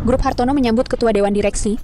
Grup Hartono menyambut ketua dewan direksi.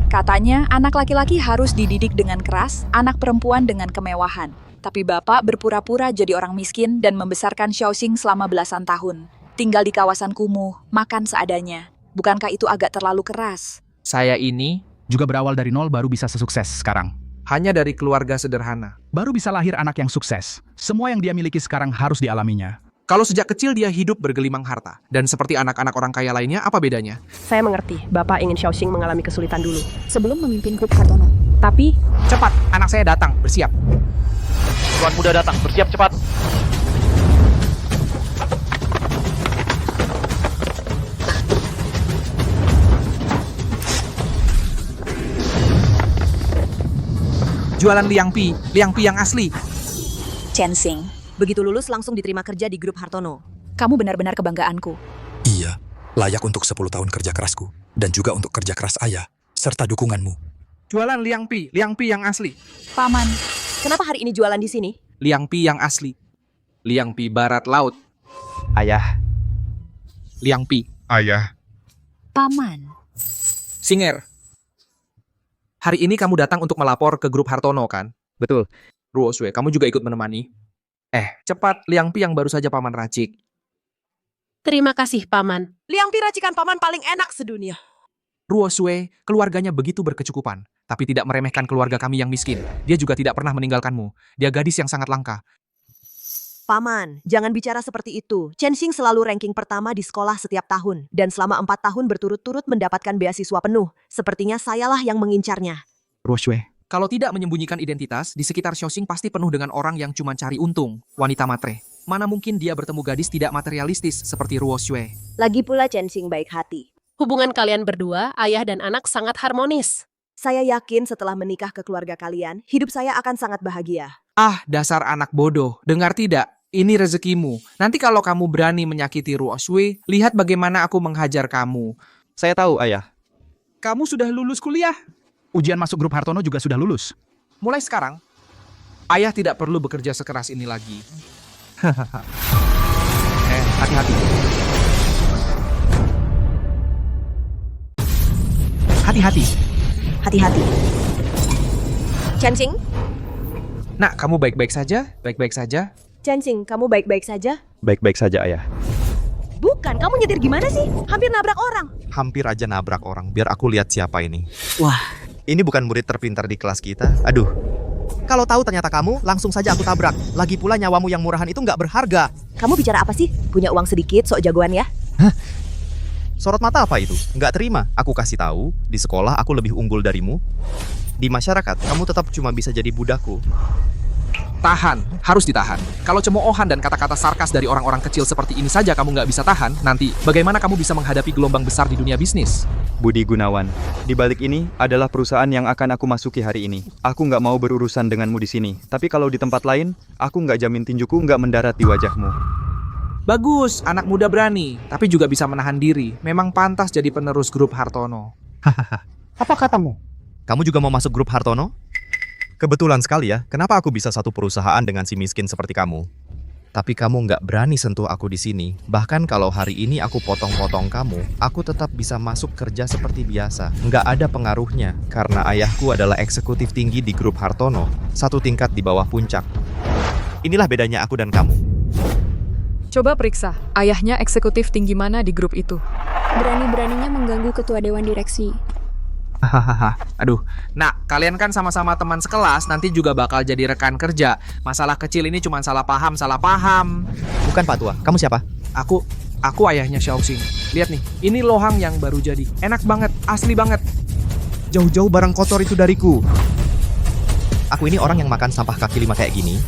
Katanya, anak laki-laki harus dididik dengan keras, anak perempuan dengan kemewahan. Tapi bapak berpura-pura jadi orang miskin dan membesarkan Xiaoxing selama belasan tahun. Tinggal di kawasan kumuh, makan seadanya. Bukankah itu agak terlalu keras? Saya ini Juga berawal dari nol baru bisa sesukses sekarang. hanya dari keluarga sederhana. Baru bisa lahir anak yang sukses. Semua yang dia miliki sekarang harus dialaminya. Kalau sejak kecil dia hidup bergelimang harta. Dan seperti anak-anak orang kaya lainnya, apa bedanya? Saya mengerti, Bapak ingin Xiaoxing mengalami kesulitan dulu. Sebelum memimpin grup Hartono. Tapi, Cepat, anak saya datang, bersiap. Tuan muda datang, bersiap cepat. Jualan Liang Pi yang asli. Chen Xing, Begitu lulus langsung diterima kerja di grup Hartono. kamu benar-benar kebanggaanku. Iya, layak untuk 10 tahun kerja kerasku. Dan juga untuk kerja keras ayah, serta dukunganmu. Jualan Liang Pi yang asli. Paman, Kenapa hari ini jualan di sini? Liang Pi yang asli. Liang Pi barat laut. Ayah, Liang Pi. Ayah, paman. Singer. Hari ini kamu datang untuk melapor ke grup Hartono, kan? betul. Ruosue, kamu juga ikut menemani? Cepat, Liang Pi yang baru saja paman racik. terima kasih, Paman. Liang Pi racikan paman paling enak sedunia. Ruosue, keluarganya begitu berkecukupan, tapi tidak meremehkan keluarga kami yang miskin. Dia juga tidak pernah meninggalkanmu. Dia gadis yang sangat langka. Paman, jangan bicara seperti itu. Chen Xing selalu ranking pertama di sekolah setiap tahun. Dan selama 4 tahun berturut-turut mendapatkan beasiswa penuh. Sepertinya sayalah yang mengincarnya. Ruosue, kalau tidak menyembunyikan identitas, di sekitar Xiaoxing pasti penuh dengan orang yang cuma cari untung. Wanita matre. Mana mungkin dia bertemu gadis tidak materialistis seperti Ruosue. Lagi pula Chen Xing baik hati. Hubungan kalian berdua, ayah dan anak sangat harmonis. Saya yakin setelah menikah ke keluarga kalian, hidup saya akan sangat bahagia. Ah, dasar anak bodoh. Dengar tidak? Ini rezekimu. Nanti kalau kamu berani menyakiti Ruosue, lihat bagaimana aku menghajar kamu. Saya tahu, Ayah. Kamu sudah lulus kuliah. Ujian masuk grup Hartono juga sudah lulus. Mulai sekarang, ayah tidak perlu bekerja sekeras ini lagi. Hati-hati. Hati-hati. Hati-hati. Chen Xing? Nak, kamu baik-baik saja? Baik-baik saja? Chen Xing, kamu baik-baik saja? Baik-baik saja, Ayah. Bukan, kamu nyetir gimana sih? Hampir nabrak orang. Hampir aja nabrak orang, biar aku lihat siapa ini. Wah. Ini bukan murid terpintar di kelas kita. Aduh. Kalau tahu ternyata kamu, langsung saja aku tabrak. Lagi pula nyawamu yang murahan itu nggak berharga. Kamu bicara apa sih? Punya uang sedikit, sok jagoan ya? Sorot mata apa itu? Nggak terima. Aku kasih tahu, di sekolah aku lebih unggul darimu. Di masyarakat, kamu tetap cuma bisa jadi budakku. Tahan, harus ditahan. Kalau cemoohan dan kata-kata sarkas dari orang-orang kecil seperti ini saja kamu nggak bisa tahan, nanti bagaimana kamu bisa menghadapi gelombang besar di dunia bisnis? Budi Gunawan. Di balik ini adalah perusahaan yang akan aku masuki hari ini. Aku nggak mau berurusan denganmu di sini. Tapi kalau di tempat lain, aku nggak jamin tinjuku nggak mendarat di wajahmu. Bagus, anak muda berani, tapi juga bisa menahan diri. Memang pantas jadi penerus grup Hartono. apa katamu? Kamu juga mau masuk grup Hartono? Kebetulan sekali ya, kenapa aku bisa satu perusahaan dengan si miskin seperti kamu? Tapi kamu nggak berani sentuh aku di sini. Bahkan kalau hari ini aku potong-potong kamu, aku tetap bisa masuk kerja seperti biasa. Nggak ada pengaruhnya, karena ayahku adalah eksekutif tinggi di grup Hartono, satu tingkat di bawah puncak. Inilah bedanya aku dan kamu. Coba periksa, ayahnya eksekutif tinggi mana di grup itu? Berani-beraninya mengganggu ketua dewan direksi. Hahaha. Aduh, nak, kalian kan sama-sama teman sekelas, nanti juga bakal jadi rekan kerja. Masalah kecil ini cuma salah paham. Bukan Pak Tua, kamu siapa? Aku ayahnya Xiaoxing. Lihat nih, ini lohang yang baru jadi. Enak banget, asli banget. Jauh-jauh barang kotor itu dariku. Aku ini orang yang makan sampah kaki lima kayak gini.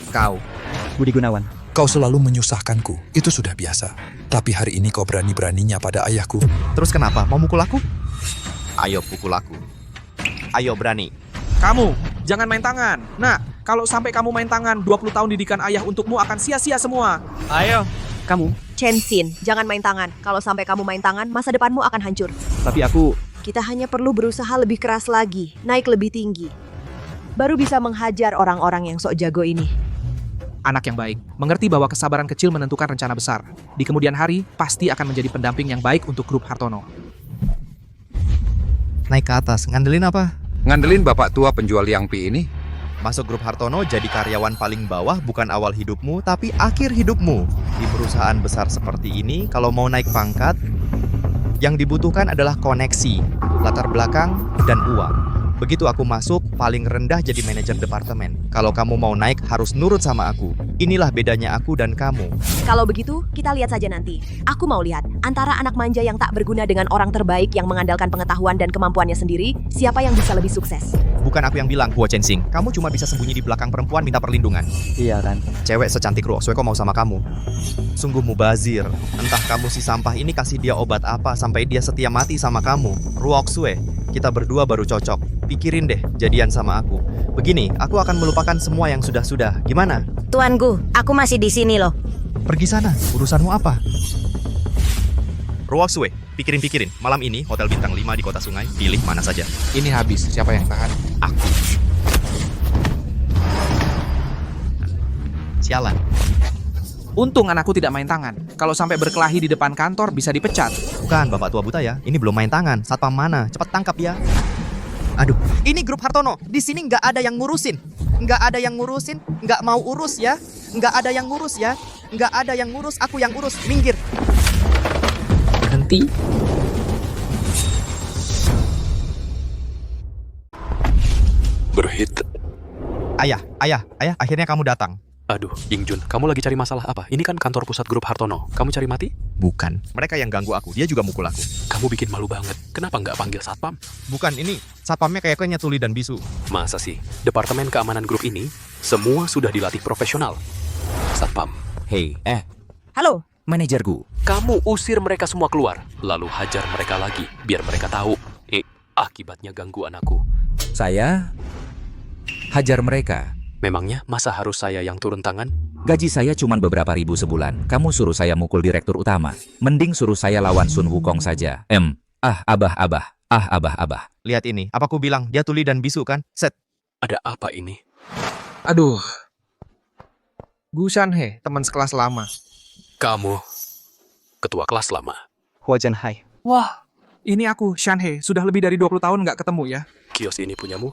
Kau. Budi Gunawan. Kau selalu menyusahkanku, itu sudah biasa. Tapi hari ini kau berani-beraninya pada ayahku. Terus kenapa? Mau mukul aku? Ayo pukul aku. Ayo berani. Kamu, jangan main tangan. Nah, kalau sampai kamu main tangan, 20 tahun didikan ayah untukmu akan sia-sia semua. Ayo. Kamu. Chen Xin, jangan main tangan. Kalau sampai kamu main tangan, masa depanmu akan hancur. Tapi aku... Kita hanya perlu berusaha lebih keras lagi, naik lebih tinggi. Baru bisa menghajar orang-orang yang sok jago ini. Anak yang baik, mengerti bahwa kesabaran kecil menentukan rencana besar. Di kemudian hari, pasti akan menjadi pendamping yang baik untuk grup Hartono. Naik ke atas, ngandelin apa? Ngandelin bapak tua penjual Yangpi ini. Masuk grup Hartono jadi karyawan paling bawah bukan awal hidupmu, tapi akhir hidupmu. Di perusahaan besar seperti ini, kalau mau naik pangkat, yang dibutuhkan adalah koneksi, latar belakang, dan uang. Begitu aku masuk, paling rendah jadi manajer departemen. Kalau kamu mau naik, harus nurut sama aku. Inilah bedanya aku dan kamu. Kalau begitu, kita lihat saja nanti. Aku mau lihat, antara anak manja yang tak berguna dengan orang terbaik yang mengandalkan pengetahuan dan kemampuannya sendiri, siapa yang bisa lebih sukses? Bukan aku yang bilang, Huo Chensing. Kamu cuma bisa sembunyi di belakang perempuan minta perlindungan. Iya kan? Cewek secantik Ruo Sue kok mau sama kamu? Sungguh mubazir. Entah kamu si sampah ini kasih dia obat apa sampai dia setia mati sama kamu. Ruo Sue, kita berdua baru cocok. Pikirin deh, jadian sama aku. Begini, aku akan melupakan semua yang sudah-sudah. Gimana? Tuanku, aku masih di sini loh. Pergi sana, urusanmu apa? Ruo Sue, pikirin-pikirin. Malam ini, hotel bintang 5 di kota sungai. Pilih mana saja. Ini habis, siapa yang tahan? Aku. Sialan. Untung anakku tidak main tangan. Kalau sampai berkelahi di depan kantor, bisa dipecat. Bukan, Bapak Tua Buta ya. Ini belum main tangan. Satpam mana? Cepat tangkap ya. Aduh, ini grup Hartono. Di sini nggak ada yang ngurusin. Nggak ada yang ngurusin. Nggak mau urus ya. Nggak ada yang ngurus ya. Nggak ada yang ngurus. Aku yang urus. Minggir. Berhenti. Berhit. Ayah, akhirnya kamu datang. Aduh, Yingjun, kamu lagi cari masalah apa? Ini kan kantor pusat grup Hartono. Kamu cari mati? Bukan. Mereka yang ganggu aku. Dia juga mukul aku. Kamu bikin malu banget. Kenapa nggak panggil satpam? Bukan, ini satpamnya kayaknya tuli dan bisu. Masa sih? Departemen keamanan grup ini semua sudah dilatih profesional. Satpam. Hei, Halo? manajerku. Kamu usir mereka semua keluar. Lalu hajar mereka lagi. Biar mereka tahu. Akibatnya ganggu anakku. Saya hajar mereka. Memangnya masa harus saya yang turun tangan? Gaji saya cuma beberapa ribu sebulan. Kamu suruh saya mukul direktur utama. Mending suruh saya lawan Sun Wukong saja. Abah. Lihat ini. Apa aku bilang? Dia tuli dan bisu kan? Set. Ada apa ini? Aduh. Gu Shanhe, teman sekelas lama. Kamu ketua kelas lama. Huajian Hai. Wah, ini aku, Shanhe. Sudah lebih dari 20 tahun nggak ketemu ya. Kios ini punyamu?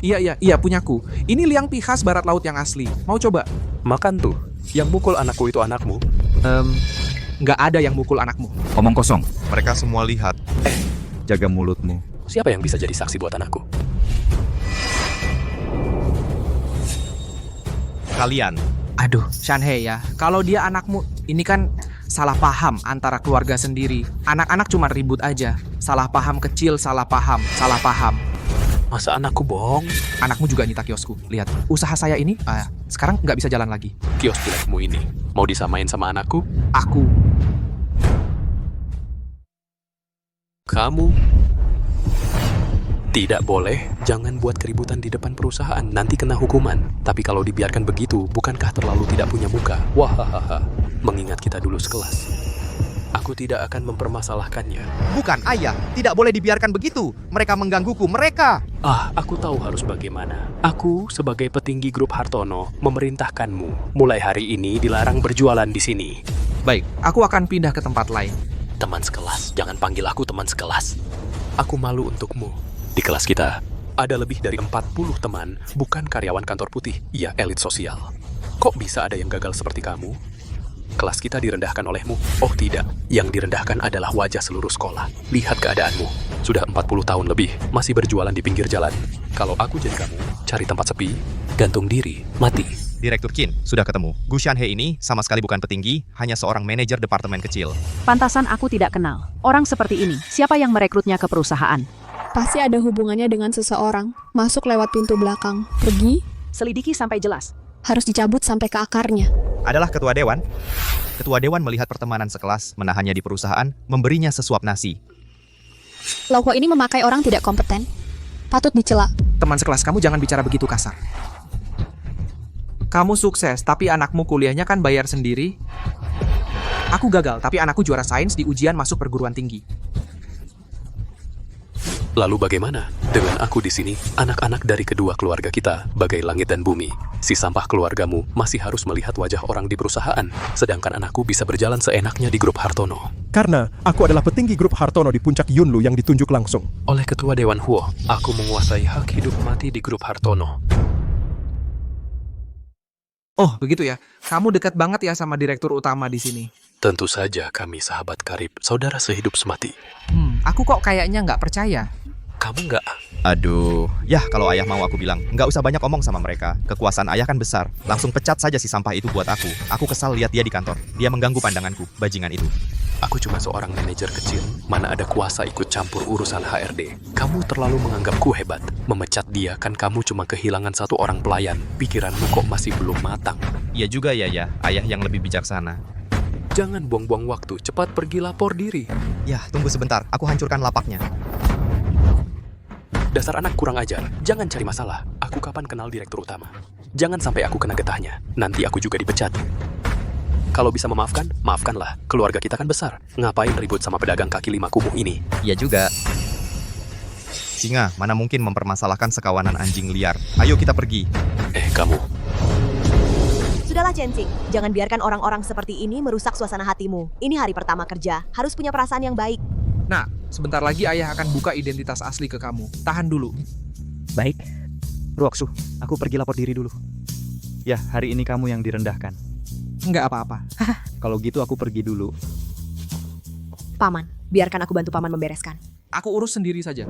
Iya, punyaku. Ini liang pi khas barat laut yang asli. Mau coba? Makan tuh. Yang mukul anakku itu anakmu? Nggak ada yang mukul anakmu. Omong kosong. Mereka semua lihat. Jaga mulutmu. Siapa yang bisa jadi saksi buat anakku? Kalian. Aduh, Shanhe ya. Kalau dia anakmu, ini kan salah paham antara keluarga sendiri. Anak-anak cuma ribut aja. Salah paham kecil, salah paham. Masa anakku bohong? Anakmu juga nyita kiosku. Lihat, usaha saya ini sekarang nggak bisa jalan lagi. Kios pilekmu ini mau disamain sama anakku? Aku. Kamu tidak boleh. Jangan buat keributan di depan perusahaan. Nanti kena hukuman. Tapi kalau dibiarkan begitu, bukankah terlalu tidak punya muka? Wahahaha. Mengingat kita dulu sekelas. Aku tidak akan mempermasalahkannya. Bukan, ayah. Tidak boleh dibiarkan begitu. Mereka menggangguku. Mereka. Aku tahu harus bagaimana. Aku sebagai petinggi grup Hartono memerintahkanmu. Mulai hari ini dilarang berjualan di sini. Baik, aku akan pindah ke tempat lain. Teman sekelas. Jangan panggil aku teman sekelas. Aku malu untukmu. Di kelas kita ada lebih dari 40 teman, bukan karyawan kantor putih. Ia elit sosial. Kok bisa ada yang gagal seperti kamu? Kelas kita direndahkan olehmu? Oh tidak, yang direndahkan adalah wajah seluruh sekolah. Lihat keadaanmu, sudah 40 tahun lebih, masih berjualan di pinggir jalan. Kalau aku jadi kamu, cari tempat sepi, gantung diri, mati. Direktur Qin, sudah ketemu. Gu Shanhe ini sama sekali bukan petinggi, hanya seorang manajer departemen kecil. Pantasan aku tidak kenal. Orang seperti ini, siapa yang merekrutnya ke perusahaan? Pasti ada hubungannya dengan seseorang. Masuk lewat pintu belakang. Pergi. Selidiki sampai jelas. Harus dicabut sampai ke akarnya. Adalah ketua dewan. Ketua dewan melihat pertemanan sekelas, menahannya di perusahaan, memberinya sesuap nasi. Loko ini memakai orang tidak kompeten. Patut dicela. Teman sekelas kamu jangan bicara begitu kasar. Kamu sukses, tapi anakmu kuliahnya kan bayar sendiri. Aku gagal, tapi anakku juara sains di ujian masuk perguruan tinggi. Lalu bagaimana? Dengan aku di sini, anak-anak dari kedua keluarga kita, bagai langit dan bumi. Si sampah keluargamu masih harus melihat wajah orang di perusahaan, sedangkan anakku bisa berjalan seenaknya di grup Hartono. Karena aku adalah petinggi grup Hartono di puncak Yunlu yang ditunjuk langsung. Oleh Ketua Dewan Huo, aku menguasai hak hidup mati di grup Hartono. Oh, begitu ya. Kamu dekat banget ya sama direktur utama di sini. Tentu saja kami sahabat karib, saudara sehidup semati. Aku kok kayaknya nggak percaya. Kamu nggak? Aduh, ya kalau ayah mau aku bilang, nggak usah banyak omong sama mereka. Kekuasaan ayah kan besar. Langsung pecat saja si sampah itu buat aku. Aku kesal lihat dia di kantor. Dia mengganggu pandanganku, bajingan itu. Aku cuma seorang manajer kecil, mana ada kuasa ikut campur urusan HRD. Kamu terlalu menganggapku hebat. Memecat dia kan kamu cuma kehilangan satu orang pelayan. Pikiranmu kok masih belum matang. Iya juga ya, ayah yang lebih bijaksana. Jangan buang-buang waktu, cepat pergi lapor diri. Ya, tunggu sebentar, aku hancurkan lapaknya. Dasar anak kurang ajar, jangan cari masalah. Aku kapan kenal direktur utama? Jangan sampai aku kena getahnya, nanti aku juga dipecat. Kalau bisa memaafkan, maafkanlah. Keluarga kita kan besar. Ngapain ribut sama pedagang kaki lima kumuh ini? Iya juga. Singa, mana mungkin mempermasalahkan sekawanan anjing liar. Ayo kita pergi. Kamu. Sudahlah Chensing, jangan biarkan orang-orang seperti ini merusak suasana hatimu. Ini hari pertama kerja, harus punya perasaan yang baik. Nah, sebentar lagi ayah akan buka identitas asli ke kamu. Tahan dulu. Baik. Ruoksu, aku pergi lapor diri dulu. Ya, hari ini kamu yang direndahkan. Nggak apa-apa. Kalau gitu aku pergi dulu. Paman, biarkan aku bantu Paman membereskan. Aku urus sendiri saja.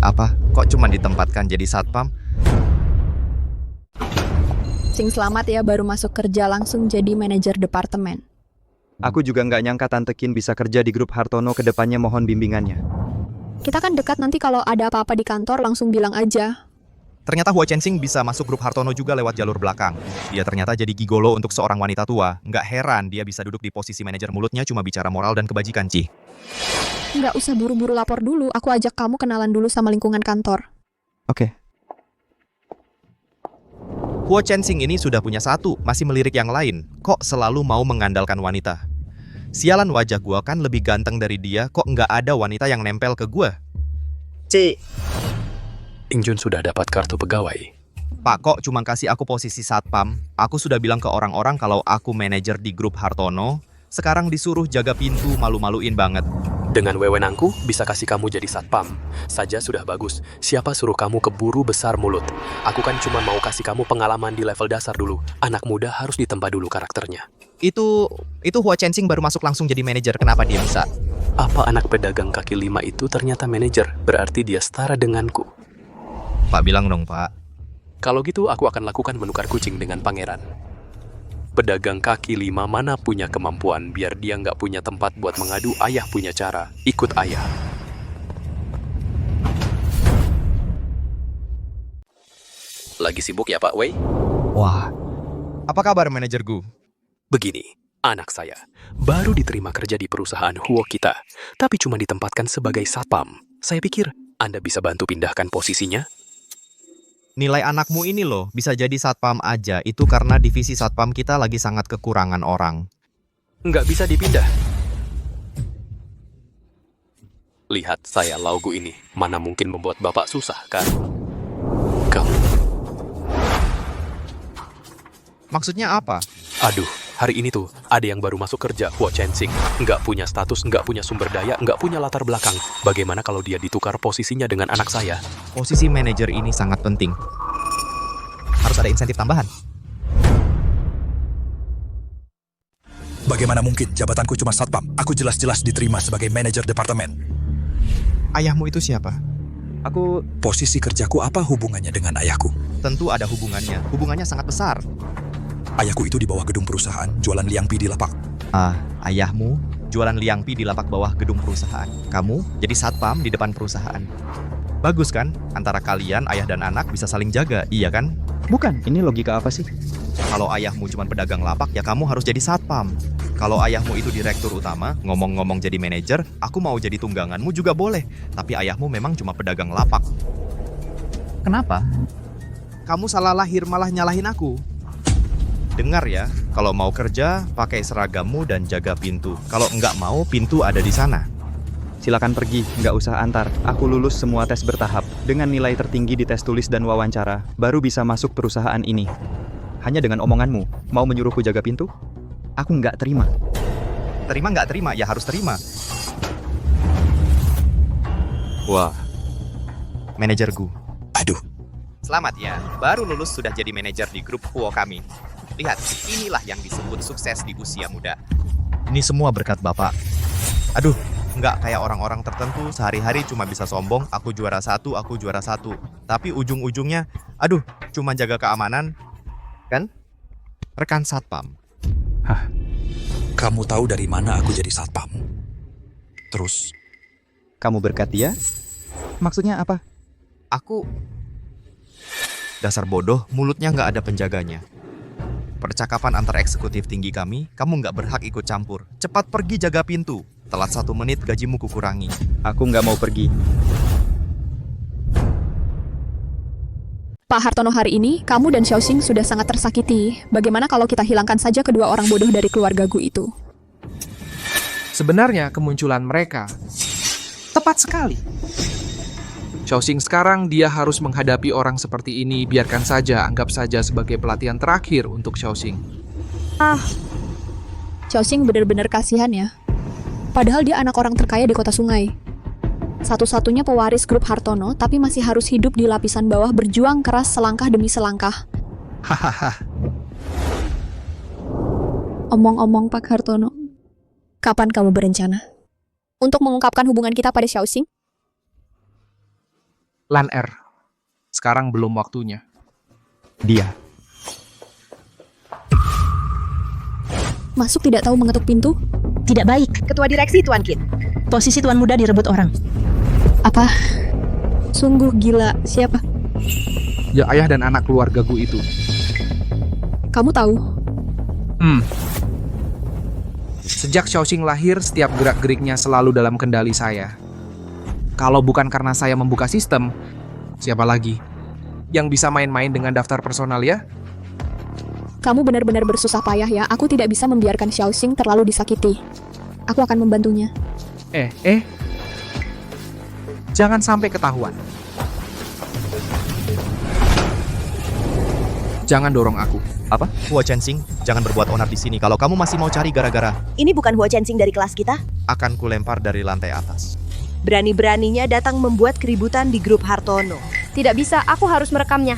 Apa? Kok cuma ditempatkan jadi satpam? Sing selamat ya, baru masuk kerja langsung jadi manajer departemen. Aku juga nggak nyangka Tante Kin bisa kerja di grup Hartono, ke depannya mohon bimbingannya. Kita kan dekat, nanti kalau ada apa-apa di kantor langsung bilang aja. Ternyata Hua Chensing bisa masuk grup Hartono juga lewat jalur belakang. Dia ternyata jadi gigolo untuk seorang wanita tua. Nggak heran dia bisa duduk di posisi manajer, mulutnya cuma bicara moral dan kebajikan, Cih. Nggak usah buru-buru lapor dulu, aku ajak kamu kenalan dulu sama lingkungan kantor. Oke. Hua Chensing ini sudah punya satu, masih melirik yang lain. Kok selalu mau mengandalkan wanita? Sialan, wajah gua kan lebih ganteng dari dia, kok nggak ada wanita yang nempel ke gua? Ingjun sudah dapat kartu pegawai. Pak, kok cuma kasih aku posisi satpam? Aku sudah bilang ke orang-orang kalau aku manajer di grup Hartono. Sekarang disuruh jaga pintu, malu-maluin banget. Dengan wewenangku, bisa kasih kamu jadi satpam. Saja sudah bagus. Siapa suruh kamu keburu besar mulut? Aku kan cuma mau kasih kamu pengalaman di level dasar dulu. Anak muda harus ditempa dulu karakternya. Itu Hua Chensing baru masuk langsung jadi manajer. Kenapa dia bisa? Apa anak pedagang kaki lima itu ternyata manajer? Berarti dia setara denganku. Pak, bilang dong, Pak. Kalau gitu, aku akan lakukan menukar kucing dengan pangeran. Pedagang kaki lima mana punya kemampuan, biar dia nggak punya tempat buat mengadu, ayah punya cara. Ikut ayah. Lagi sibuk ya Pak Wei? Wah, apa kabar manajerku? Begini, anak saya baru diterima kerja di perusahaan Huo kita, tapi cuma ditempatkan sebagai satpam. Saya pikir Anda bisa bantu pindahkan posisinya. Nilai anakmu ini loh, bisa jadi satpam aja, itu karena divisi satpam kita lagi sangat kekurangan orang. Nggak bisa dipindah. Lihat saya laugu ini, mana mungkin membuat Bapak susah, kan? Kamu. Maksudnya apa? Aduh, hari ini tuh ada yang baru masuk kerja, Hua Chensing. Nggak punya status, nggak punya sumber daya, nggak punya latar belakang. Bagaimana kalau dia ditukar posisinya dengan anak saya? Posisi manajer ini sangat penting. Harus ada insentif tambahan. Bagaimana mungkin jabatanku cuma satpam? Aku jelas-jelas diterima sebagai manajer departemen. Ayahmu itu siapa? Posisi kerjaku apa hubungannya dengan ayahku? Tentu ada hubungannya. Hubungannya sangat besar. Ayahku itu di bawah gedung perusahaan, jualan liangpi di lapak. Ayahmu jualan liangpi di lapak bawah gedung perusahaan. Kamu jadi satpam di depan perusahaan. Bagus kan? Antara kalian, ayah dan anak bisa saling jaga, iya kan? Bukan, ini logika apa sih? Kalau ayahmu cuma pedagang lapak, ya kamu harus jadi satpam. Kalau ayahmu itu direktur utama, ngomong-ngomong jadi manajer, aku mau jadi tungganganmu juga boleh. Tapi ayahmu memang cuma pedagang lapak. Kenapa? Kamu salah lahir malah nyalahin aku. Dengar ya, kalau mau kerja, pakai seragammu dan jaga pintu. Kalau enggak mau, pintu ada di sana. Silakan pergi, nggak usah antar. Aku lulus semua tes bertahap. Dengan nilai tertinggi di tes tulis dan wawancara, baru bisa masuk perusahaan ini. Hanya dengan omonganmu, mau menyuruhku jaga pintu? Aku nggak terima. Terima nggak terima, ya harus terima. Wah, Manajerku. aduh. Selamat ya, baru lulus sudah jadi manajer di grup Huo kami. Lihat, inilah yang disebut sukses di usia muda. Ini semua berkat Bapak. Aduh, nggak kayak orang-orang tertentu sehari-hari cuma bisa sombong, aku juara satu. Tapi ujung-ujungnya, aduh, cuma jaga keamanan. Kan? Rekan Satpam. Kamu tahu dari mana aku jadi satpam? Terus, Kamu berkat dia? Maksudnya apa? Aku... Dasar bodoh, mulutnya nggak ada penjaganya. Percakapan antar eksekutif tinggi kami, kamu nggak berhak ikut campur. Cepat pergi jaga pintu. Telat 1 menit, gajimu kukurangi. Aku nggak mau pergi. Pak Hartono, hari ini kamu dan Xiaoxing sudah sangat tersakiti. Bagaimana kalau kita hilangkan saja kedua orang bodoh dari keluarga Gu itu? Sebenarnya kemunculan mereka tepat sekali. Xiaoxing sekarang dia harus menghadapi orang seperti ini, biarkan saja, anggap saja sebagai pelatihan terakhir untuk Xiaoxing. Xiaoxing benar-benar kasihan ya. Padahal dia anak orang terkaya di kota sungai. Satu-satunya pewaris grup Hartono, tapi masih harus hidup di lapisan bawah berjuang keras selangkah demi selangkah. Hahaha. Omong-omong Pak Hartono, kapan kamu berencana untuk mengungkapkan hubungan kita pada Xiaoxing? Lan R. Sekarang belum waktunya. Dia. Masuk tidak tahu mengetuk pintu? Tidak baik. Ketua direksi, Tuan Kit. Posisi tuan muda direbut orang. Apa? Sungguh gila. Siapa? Ya, ayah dan anak keluarga Gu itu. Kamu tahu? Sejak Xiaoxing lahir, setiap gerak-geriknya selalu dalam kendali saya. Kalau bukan karena saya membuka sistem, siapa lagi yang bisa main-main dengan daftar personal ya? Kamu benar-benar bersusah payah ya. Aku tidak bisa membiarkan Xiaoxing terlalu disakiti. Aku akan membantunya. Jangan sampai ketahuan. Jangan dorong aku. Apa? Huo Chensing, jangan berbuat onar di sini. Kalau kamu masih mau cari gara-gara, Ini bukan Huo Chensing dari kelas kita. akan kulempar dari lantai atas. Berani-beraninya datang membuat keributan di grup Hartono. Tidak bisa, aku harus merekamnya.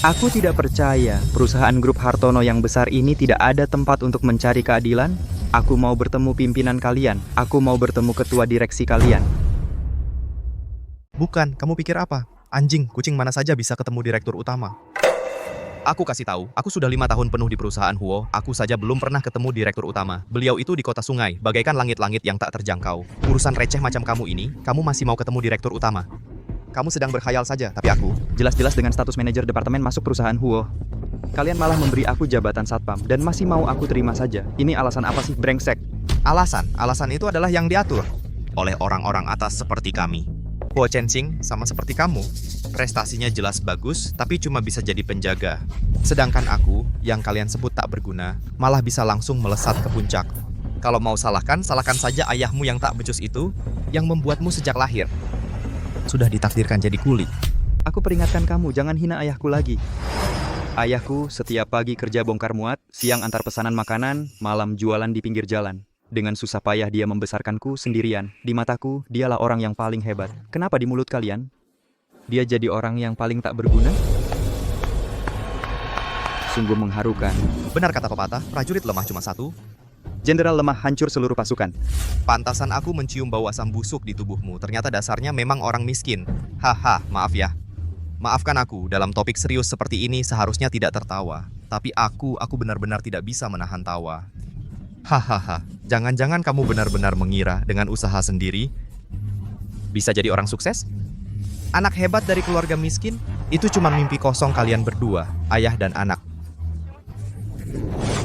Aku tidak percaya perusahaan grup Hartono yang besar ini tidak ada tempat untuk mencari keadilan. Aku mau bertemu pimpinan kalian. Aku mau bertemu ketua direksi kalian. Bukan, kamu pikir apa? Anjing, kucing mana saja bisa ketemu direktur utama. Aku kasih tahu, aku sudah 5 tahun penuh di perusahaan Huo, aku saja belum pernah ketemu direktur utama. Beliau itu di kota sungai, bagaikan langit-langit yang tak terjangkau. Urusan receh macam kamu ini, kamu masih mau ketemu direktur utama. Kamu sedang berkhayal saja, tapi aku... Jelas-jelas dengan status manajer departemen masuk perusahaan Huo. Kalian malah memberi aku jabatan satpam, dan masih mau aku terima saja. Ini alasan apa sih, brengsek? Alasan itu adalah yang diatur oleh orang-orang atas seperti kami. Huo Chensing sama seperti kamu. Prestasinya jelas bagus, tapi cuma bisa jadi penjaga. Sedangkan aku, yang kalian sebut tak berguna, malah bisa langsung melesat ke puncak. Kalau mau salahkan saja ayahmu yang tak becus itu, yang membuatmu sejak lahir. Sudah ditakdirkan jadi kuli. Aku peringatkan kamu, jangan hina ayahku lagi. Ayahku setiap pagi kerja bongkar muat, siang antar pesanan makanan, malam jualan di pinggir jalan. Dengan susah payah dia membesarkanku sendirian. Di mataku, dialah orang yang paling hebat. Kenapa di mulut kalian? Dia jadi orang yang paling tak berguna? Sungguh mengharukan. Benar kata pepatah, prajurit lemah cuma satu. Jenderal lemah hancur seluruh pasukan. Pantasan aku mencium bau asam busuk di tubuhmu. Ternyata dasarnya memang orang miskin. Haha, maaf ya. Maafkan aku, dalam topik serius seperti ini seharusnya tidak tertawa. Tapi aku benar-benar tidak bisa menahan tawa. Hahaha, jangan-jangan kamu benar-benar mengira dengan usaha sendiri bisa jadi orang sukses? Anak hebat dari keluarga miskin? Itu cuma mimpi kosong kalian berdua, ayah dan anak.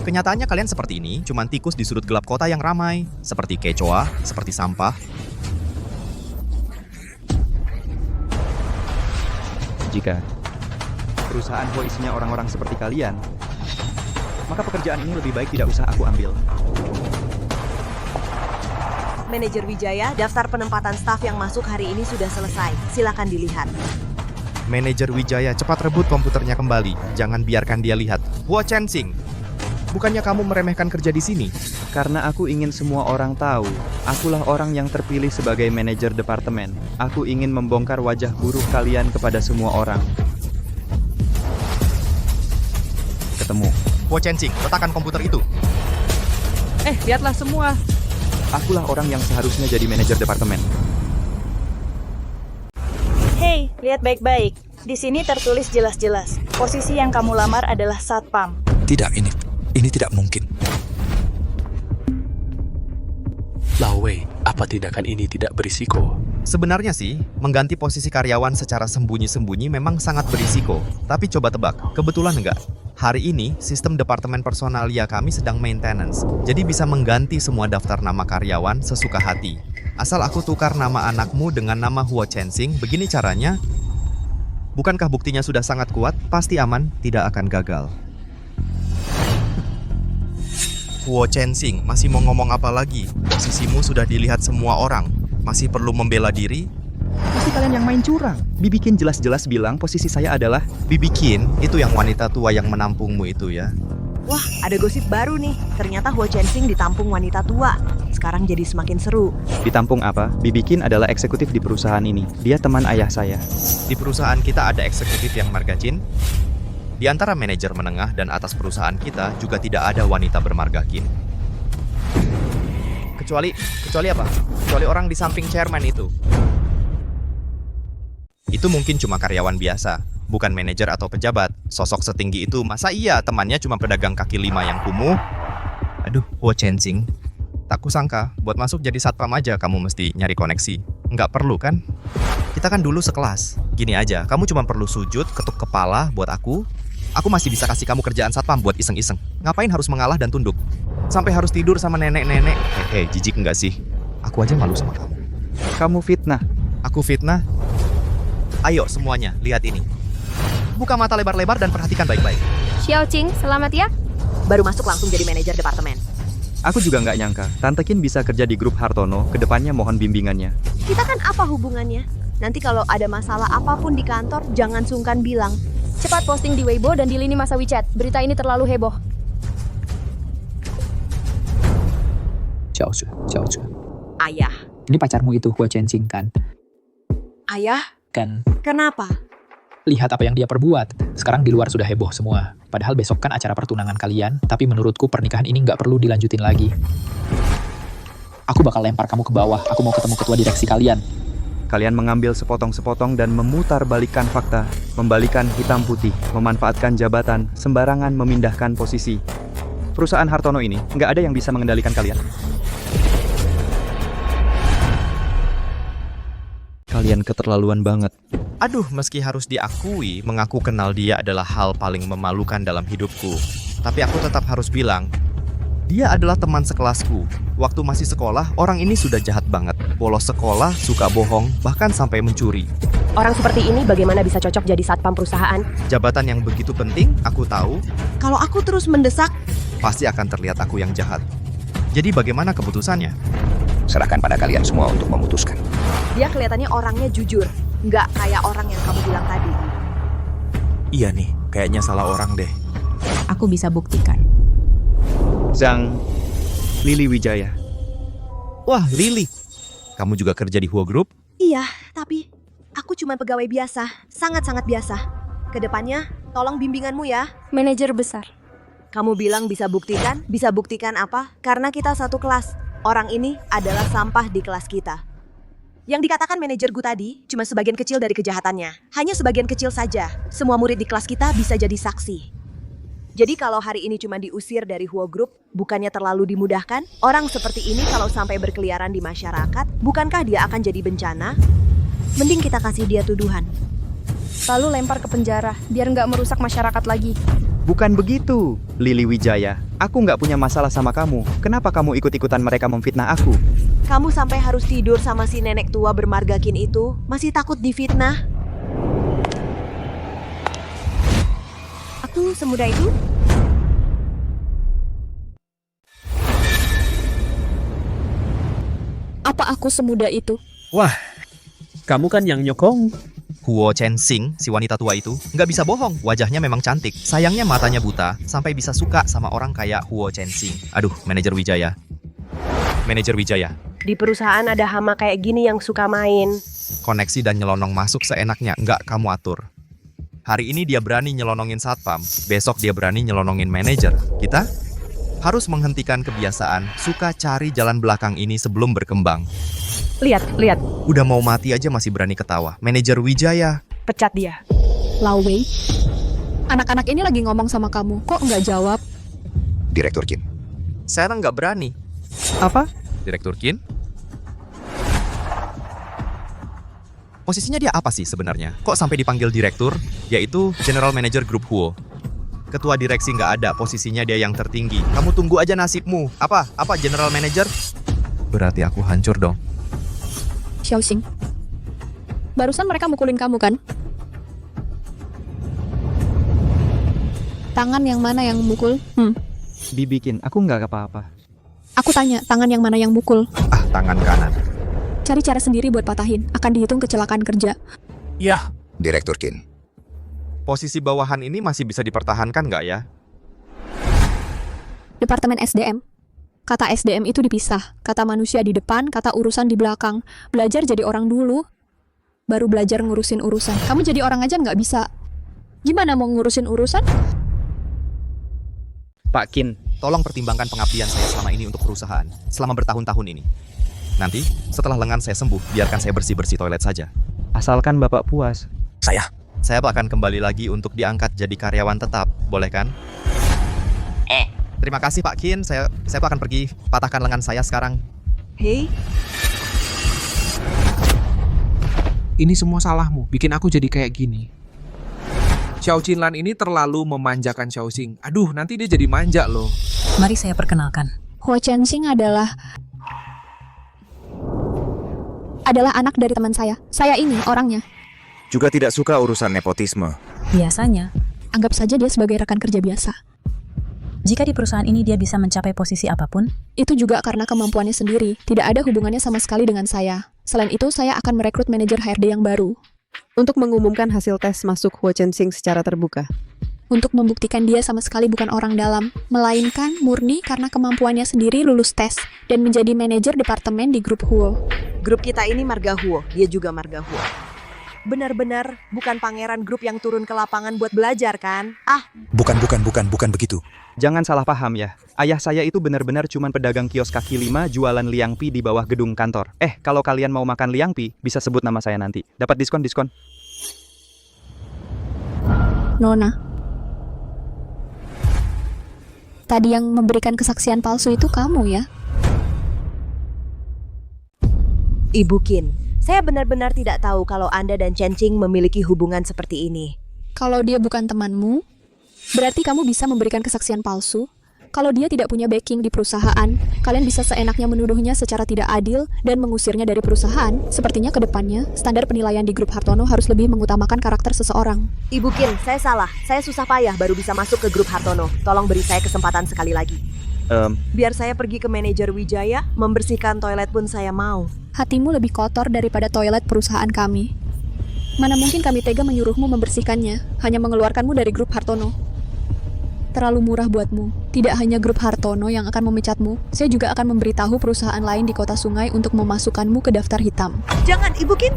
Kenyataannya kalian seperti ini, cuma tikus di sudut gelap kota yang ramai, seperti kecoa, seperti sampah. Jika perusahaan Huo isinya orang-orang seperti kalian, maka pekerjaan ini lebih baik tidak usah aku ambil. Manajer Wijaya, daftar penempatan staf yang masuk hari ini sudah selesai. Silakan dilihat. Manajer Wijaya, cepat rebut komputernya kembali. Jangan biarkan dia lihat. Hua Chensing, bukannya kamu meremehkan kerja di sini? Karena aku ingin semua orang tahu, akulah orang yang terpilih sebagai manajer departemen. Aku ingin membongkar wajah buruk kalian kepada semua orang. Ketemu. Hua Chensing, letakkan komputer itu. Lihatlah semua. Akulah orang yang seharusnya jadi manajer departemen. Hei, lihat baik-baik. Di sini tertulis jelas-jelas. Posisi yang kamu lamar adalah satpam. Tidak, ini tidak mungkin. Lao Wei, apa tindakan ini tidak berisiko? Sebenarnya sih, mengganti posisi karyawan secara sembunyi-sembunyi memang sangat berisiko. Tapi coba tebak, kebetulan enggak? Hari ini, sistem departemen personalia kami sedang maintenance. Jadi bisa mengganti semua daftar nama karyawan sesuka hati. Asal aku tukar nama anakmu dengan nama Hua Chensing, begini caranya. Bukankah buktinya sudah sangat kuat? Pasti aman, tidak akan gagal. Hua Chensing, masih mau ngomong apa lagi? Posisimu sudah dilihat semua orang. Masih perlu membela diri? Pasti kalian yang main curang. Bibikin jelas-jelas bilang posisi saya adalah... Bibikin, itu yang wanita tua yang menampungmu itu ya? Wah, ada gosip baru nih. Ternyata Hua Chensing ditampung wanita tua. Sekarang jadi semakin seru. Ditampung apa? Bibikin adalah eksekutif di perusahaan ini. Dia teman ayah saya. Di perusahaan kita ada eksekutif yang margacin. Di antara manajer menengah dan atas perusahaan kita juga tidak ada wanita bermargakin. Kecuali apa? Kecuali orang di samping chairman itu. Itu mungkin cuma karyawan biasa, bukan manajer atau pejabat. Sosok setinggi itu, masa iya temannya cuma pedagang kaki lima yang kumuh? Aduh, Hua Chensing. Tak kusangka, buat masuk jadi satpam aja kamu mesti nyari koneksi. Nggak perlu kan? Kita kan dulu sekelas. Gini aja, kamu cuma perlu sujud, ketuk kepala buat aku. Aku masih bisa kasih kamu kerjaan satpam buat iseng-iseng. Ngapain harus mengalah dan tunduk? Sampai harus tidur sama nenek-nenek. Hehe, jijik nggak sih? Aku aja malu sama kamu. Kamu fitnah. Aku fitnah? Ayo semuanya, lihat ini. Buka mata lebar-lebar dan perhatikan baik-baik. Xiao Qing, selamat ya. Baru masuk langsung jadi manajer departemen. Aku juga nggak nyangka, Tante Kin bisa kerja di grup Hartono, kedepannya mohon bimbingannya. Kita kan apa hubungannya? Nanti kalau ada masalah apapun di kantor, jangan sungkan bilang. Cepat posting di Weibo dan di lini masa WeChat. Berita ini terlalu heboh. Xiao Zhe. Ayah. Ini pacarmu itu Hua Chensing kan? Ayah? Kan. Kenapa? Lihat apa yang dia perbuat. Sekarang di luar sudah heboh semua. Padahal besok kan acara pertunangan kalian. Tapi menurutku pernikahan ini nggak perlu dilanjutin lagi. Aku bakal lempar kamu ke bawah. Aku mau ketemu ketua direksi kalian. Kalian mengambil sepotong-sepotong dan memutar balikan fakta. Membalikan hitam putih. Memanfaatkan jabatan. Sembarangan memindahkan posisi. Perusahaan Hartono ini nggak ada yang bisa mengendalikan kalian. Kalian keterlaluan banget. Aduh, meski harus diakui, mengaku kenal dia adalah hal paling memalukan dalam hidupku. Tapi aku tetap harus bilang, dia adalah teman sekelasku. Waktu masih sekolah, orang ini sudah jahat banget. Bolos sekolah, suka bohong, bahkan sampai mencuri. Orang seperti ini bagaimana bisa cocok jadi satpam perusahaan? Jabatan yang begitu penting, aku tahu. Kalau aku terus mendesak, pasti akan terlihat aku yang jahat. Jadi bagaimana keputusannya? Serahkan pada kalian semua untuk memutuskan. Dia kelihatannya orangnya jujur. Nggak kayak orang yang kamu bilang tadi. Iya nih, kayaknya salah orang deh. Aku bisa buktikan. Zhang, Lili Wijaya. Wah, Lili. Kamu juga kerja di Hua Group? Iya, tapi aku cuma pegawai biasa. Sangat-sangat biasa. Kedepannya, tolong bimbinganmu ya. Manajer besar. Kamu bilang bisa buktikan? Bisa buktikan apa? Karena kita satu kelas. Orang ini adalah sampah di kelas kita. Yang dikatakan manajerku tadi cuma sebagian kecil dari kejahatannya. Hanya sebagian kecil saja. Semua murid di kelas kita bisa jadi saksi. Jadi kalau hari ini cuma diusir dari Hua Group, bukannya terlalu dimudahkan? Orang seperti ini kalau sampai berkeliaran di masyarakat, bukankah dia akan jadi bencana? Mending kita kasih dia tuduhan. Lalu lempar ke penjara, biar nggak merusak masyarakat lagi. Bukan begitu, Lili Wijaya. Aku nggak punya masalah sama kamu. Kenapa kamu ikut-ikutan mereka memfitnah aku? Kamu sampai harus tidur sama si nenek tua bermargakin itu? Masih takut difitnah? Aku semudah itu? Apa aku semudah itu? Wah, kamu kan yang nyokong. Huo Chensing, si wanita tua itu, nggak bisa bohong. Wajahnya memang cantik. Sayangnya matanya buta, sampai bisa suka sama orang kayak Huo Chensing. Aduh, manajer Wijaya. Manajer Wijaya. Di perusahaan ada hama kayak gini yang suka main. Koneksi dan nyelonong masuk seenaknya, nggak kamu atur. Hari ini dia berani nyelonongin satpam, besok dia berani nyelonongin manajer. Kita harus menghentikan kebiasaan suka cari jalan belakang ini sebelum berkembang. Lihat. Udah mau mati aja masih berani ketawa. Manajer Wijaya. Pecat dia. Lau Wei, anak-anak ini lagi ngomong sama kamu, kok nggak jawab? Direktur Qin. Saya nggak berani. Apa? Direktur Qin? Posisinya dia apa sih sebenarnya? Kok sampai dipanggil direktur? Yaitu General Manager Grup Huo. Ketua direksi nggak ada, posisinya dia yang tertinggi. Kamu tunggu aja nasibmu. Apa General Manager? Berarti aku hancur dong. Xiaoxing, barusan mereka mukulin kamu kan? Tangan yang mana yang mukul? Dibikin, aku nggak apa-apa. Aku tanya, tangan yang mana yang mukul? Tangan kanan. Cari cara sendiri buat patahin, akan dihitung kecelakaan kerja. Ya. Direktur Qin. Posisi bawahan ini masih bisa dipertahankan nggak ya? Departemen SDM. Kata SDM itu dipisah, kata manusia di depan, kata urusan di belakang. Belajar jadi orang dulu, baru belajar ngurusin urusan. Kamu jadi orang aja nggak bisa. Gimana mau ngurusin urusan? Pak Qin, tolong pertimbangkan pengabdian saya selama ini untuk perusahaan, selama bertahun-tahun ini. Nanti, setelah lengan saya sembuh, biarkan saya bersih-bersih toilet saja. Asalkan Bapak puas. Saya akan kembali lagi untuk diangkat jadi karyawan tetap, boleh kan? Terima kasih Pak Qin, saya akan pergi patahkan lengan saya sekarang. Hei, Ini semua salahmu, bikin aku jadi kayak gini. Xiao Qinlan ini terlalu memanjakan Xiaoxing. Aduh, nanti dia jadi manja loh. Mari saya perkenalkan. Huo Chensing adalah anak dari teman saya. Saya ini orangnya. Juga tidak suka urusan nepotisme. Biasanya, Anggap saja dia sebagai rekan kerja biasa. jika di perusahaan ini dia bisa mencapai posisi apapun, Itu juga karena kemampuannya sendiri. Tidak ada hubungannya sama sekali dengan saya. Selain itu, saya akan merekrut manajer HRD yang baru. Untuk mengumumkan hasil tes masuk Huo Chensing secara terbuka. Untuk membuktikan dia sama sekali bukan orang dalam, melainkan murni karena kemampuannya sendiri lulus tes dan menjadi manajer departemen di grup Huo. grup kita ini marga Huo, dia juga marga Huo. Benar-benar bukan pangeran grup yang turun ke lapangan buat belajar kan? Bukan begitu. Jangan salah paham ya. Ayah saya itu benar-benar cuman pedagang kios kaki lima jualan liangpi di bawah gedung kantor. Kalau kalian mau makan liangpi, bisa sebut nama saya nanti. Dapat diskon. Nona. Tadi yang memberikan kesaksian palsu itu kamu ya? Ibu Qin, saya benar-benar tidak tahu kalau Anda dan Chen Qing memiliki hubungan seperti ini. Kalau dia bukan temanmu, berarti kamu bisa memberikan kesaksian palsu. Kalau dia tidak punya backing di perusahaan, kalian bisa seenaknya menuduhnya secara tidak adil dan mengusirnya dari perusahaan. Sepertinya ke depannya, standar penilaian di grup Hartono harus lebih mengutamakan karakter seseorang. Ibu Qin, saya salah. Saya susah payah baru bisa masuk ke grup Hartono. Tolong beri saya kesempatan sekali lagi. Biar saya pergi ke manajer Wijaya, membersihkan toilet pun saya mau. Hatimu lebih kotor daripada toilet perusahaan kami. Mana mungkin kami tega menyuruhmu membersihkannya, hanya mengeluarkanmu dari grup Hartono. Terlalu murah buatmu. Tidak hanya grup Hartono yang akan memecatmu, saya juga akan memberitahu perusahaan lain di kota Sungai untuk memasukkanmu ke daftar hitam. Jangan, Ibu Qin!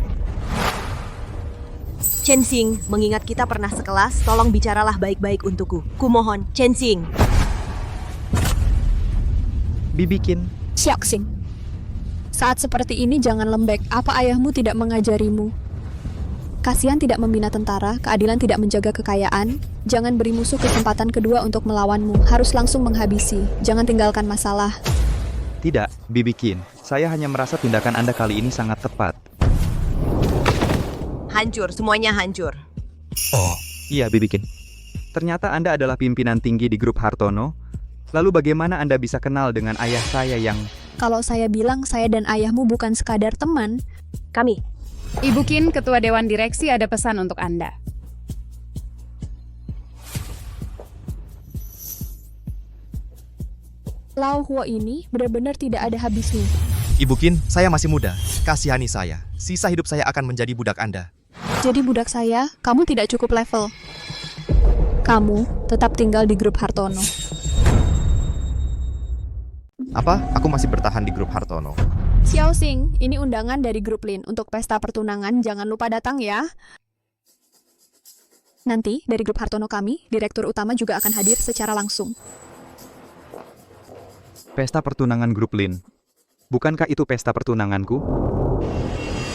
Chen Xing, mengingat kita pernah sekelas, tolong bicaralah baik-baik untukku. Kumohon, Chen Xing. Bibi Qin. Xiaoxing. Saat seperti ini jangan lembek. Apa ayahmu tidak mengajarimu? Kasihan tidak membina tentara, keadilan tidak menjaga kekayaan. Jangan beri musuh kesempatan kedua untuk melawanmu. Harus langsung menghabisi. Jangan tinggalkan masalah. Tidak, Bibi Qin. Saya hanya merasa tindakan Anda kali ini sangat tepat. Hancur, semuanya hancur. Iya, Bibi Qin. Ternyata Anda adalah pimpinan tinggi di grup Hartono. Lalu bagaimana Anda bisa kenal dengan ayah saya yang... Kalau saya bilang saya dan ayahmu bukan sekadar teman, kami. Ibu Qin, Ketua Dewan Direksi, ada pesan untuk Anda. Lau Huo ini benar-benar tidak ada habisnya. Ibu Qin, saya masih muda. Kasihani saya. Sisa hidup saya akan menjadi budak Anda. Jadi budak saya, kamu tidak cukup level. Kamu tetap tinggal di grup Hartono. Apa? Aku masih bertahan di grup Hartono. Xiaoxing, ini undangan dari grup Lin untuk pesta pertunangan, jangan lupa datang ya. Nanti, dari grup Hartono kami, direktur utama juga akan hadir secara langsung. Pesta pertunangan grup Lin. Bukankah itu pesta pertunanganku?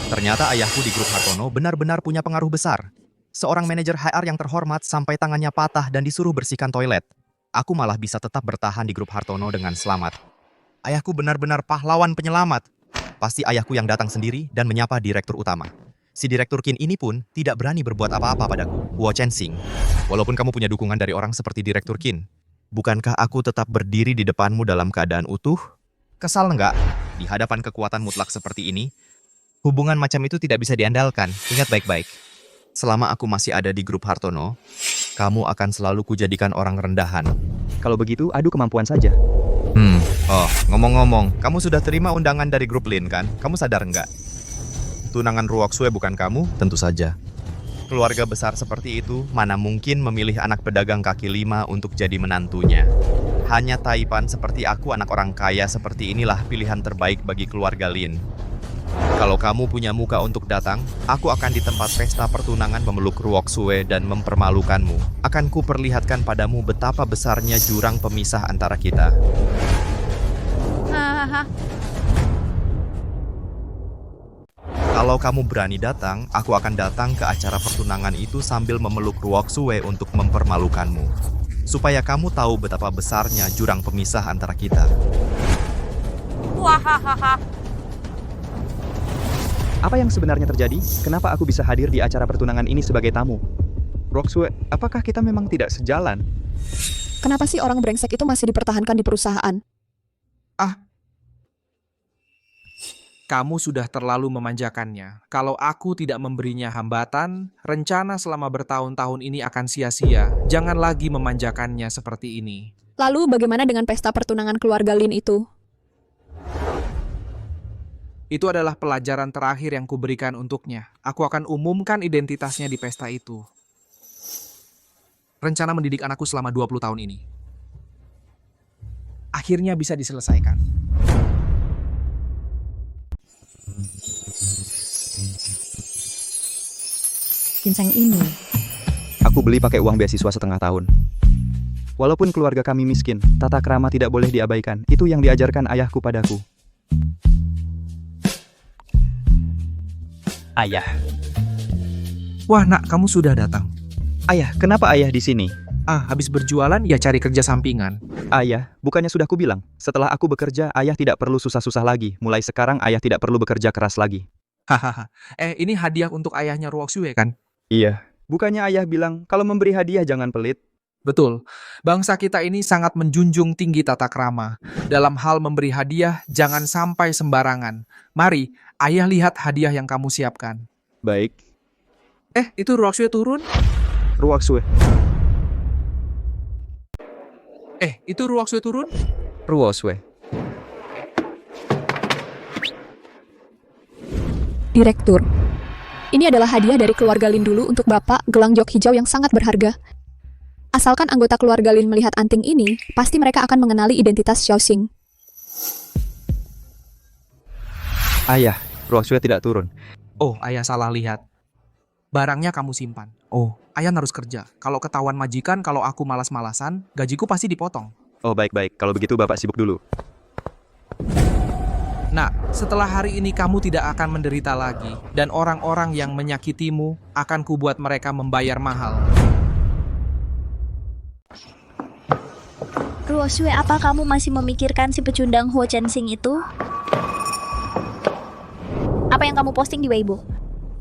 Ternyata ayahku di grup Hartono benar-benar punya pengaruh besar. Seorang manajer HR yang terhormat sampai tangannya patah dan disuruh bersihkan toilet. Aku malah bisa tetap bertahan di grup Hartono dengan selamat. Ayahku benar-benar pahlawan penyelamat. Pasti ayahku yang datang sendiri dan menyapa direktur utama. Si direktur Qin ini pun tidak berani berbuat apa-apa padaku, Huo Chensing. Walaupun kamu punya dukungan dari orang seperti direktur Qin, bukankah aku tetap berdiri di depanmu dalam keadaan utuh? Kesal enggak? Di hadapan kekuatan mutlak seperti ini, hubungan macam itu tidak bisa diandalkan. Ingat baik-baik. Selama aku masih ada di grup Hartono, kamu akan selalu kujadikan orang rendahan. Kalau begitu, adu kemampuan saja. Oh, ngomong-ngomong, kamu sudah terima undangan dari grup Lin kan? Kamu sadar enggak? Tunangan Ruoxue bukan kamu? Tentu saja. Keluarga besar seperti itu, mana mungkin memilih anak pedagang kaki lima untuk jadi menantunya. Hanya Taipan seperti aku, anak orang kaya seperti inilah pilihan terbaik bagi keluarga Lin. Kalau kamu punya muka untuk datang, aku akan di tempat pesta pertunangan memeluk Ruoxue dan mempermalukanmu. Akan kuperlihatkan padamu betapa besarnya jurang pemisah antara kita. Kalau kamu berani datang, aku akan datang ke acara pertunangan itu sambil memeluk Ruoxue untuk mempermalukanmu. Supaya kamu tahu betapa besarnya jurang pemisah antara kita. Apa yang sebenarnya terjadi? Kenapa aku bisa hadir di acara pertunangan ini sebagai tamu? Ruoxue, apakah kita memang tidak sejalan? Kenapa sih orang brengsek itu masih dipertahankan di perusahaan? Kamu sudah terlalu memanjakannya. Kalau aku tidak memberinya hambatan, rencana selama bertahun-tahun ini akan sia-sia. Jangan lagi memanjakannya seperti ini. Lalu bagaimana dengan pesta pertunangan keluarga Lin itu? Itu adalah pelajaran terakhir yang kuberikan untuknya. Aku akan umumkan identitasnya di pesta itu. Rencana mendidik anakku selama 20 tahun ini akhirnya bisa diselesaikan. Ginseng ini. Aku beli pakai uang beasiswa setengah tahun. Walaupun keluarga kami miskin, tata krama tidak boleh diabaikan. Itu yang diajarkan ayahku padaku. Ayah. Wah, nak, kamu sudah datang. Ayah, kenapa ayah di sini? Habis berjualan, ya cari kerja sampingan. Ayah, bukannya sudah kubilang, setelah aku bekerja, ayah tidak perlu susah-susah lagi. Mulai sekarang, ayah tidak perlu bekerja keras lagi. Hahaha. Ini hadiah untuk ayahnya Ruoxue kan? Iya. Bukannya ayah bilang, kalau memberi hadiah jangan pelit? Betul. Bangsa kita ini sangat menjunjung tinggi tata krama. Dalam hal memberi hadiah, jangan sampai sembarangan. Mari, ayah lihat hadiah yang kamu siapkan. Baik. Itu Ruoxue turun? Ruoxue. Itu Ruoxue turun? Ruoxue. Direktur. Ini adalah hadiah dari keluarga Lin dulu untuk Bapak, gelang jok hijau yang sangat berharga. Asalkan anggota keluarga Lin melihat anting ini, pasti mereka akan mengenali identitas Xiaoxing. Ayah, Ruoxue tidak turun. Oh, ayah salah lihat. Barangnya kamu simpan. Oh, ayah harus kerja. Kalau ketahuan majikan, kalau aku malas-malasan, gajiku pasti dipotong. Oh, baik-baik. Kalau begitu Bapak sibuk dulu. Nah, setelah hari ini kamu tidak akan menderita lagi, dan orang-orang yang menyakitimu akan kubuat mereka membayar mahal. Ruoxue, apa kamu masih memikirkan si pecundang Huo Chensing itu? Apa yang kamu posting di Weibo?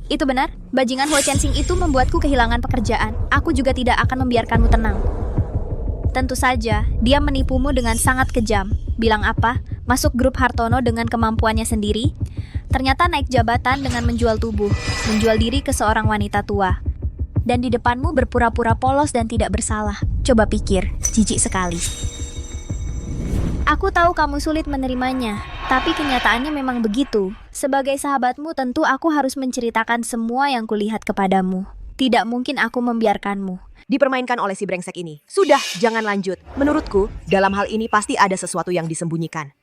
Itu benar, bajingan Huo Chensing itu membuatku kehilangan pekerjaan. Aku juga tidak akan membiarkanmu tenang. Tentu saja, dia menipumu dengan sangat kejam. Bilang apa? Masuk grup Hartono dengan kemampuannya sendiri. Ternyata naik jabatan dengan menjual tubuh, menjual diri ke seorang wanita tua. Dan di depanmu berpura-pura polos dan tidak bersalah. Coba pikir, jijik sekali. Aku tahu kamu sulit menerimanya. Tapi kenyataannya memang begitu. Sebagai sahabatmu tentu aku harus menceritakan semua yang kulihat kepadamu. Tidak mungkin aku membiarkanmu. Dipermainkan oleh si brengsek ini. Sudah, jangan lanjut. Menurutku, dalam hal ini pasti ada sesuatu yang disembunyikan.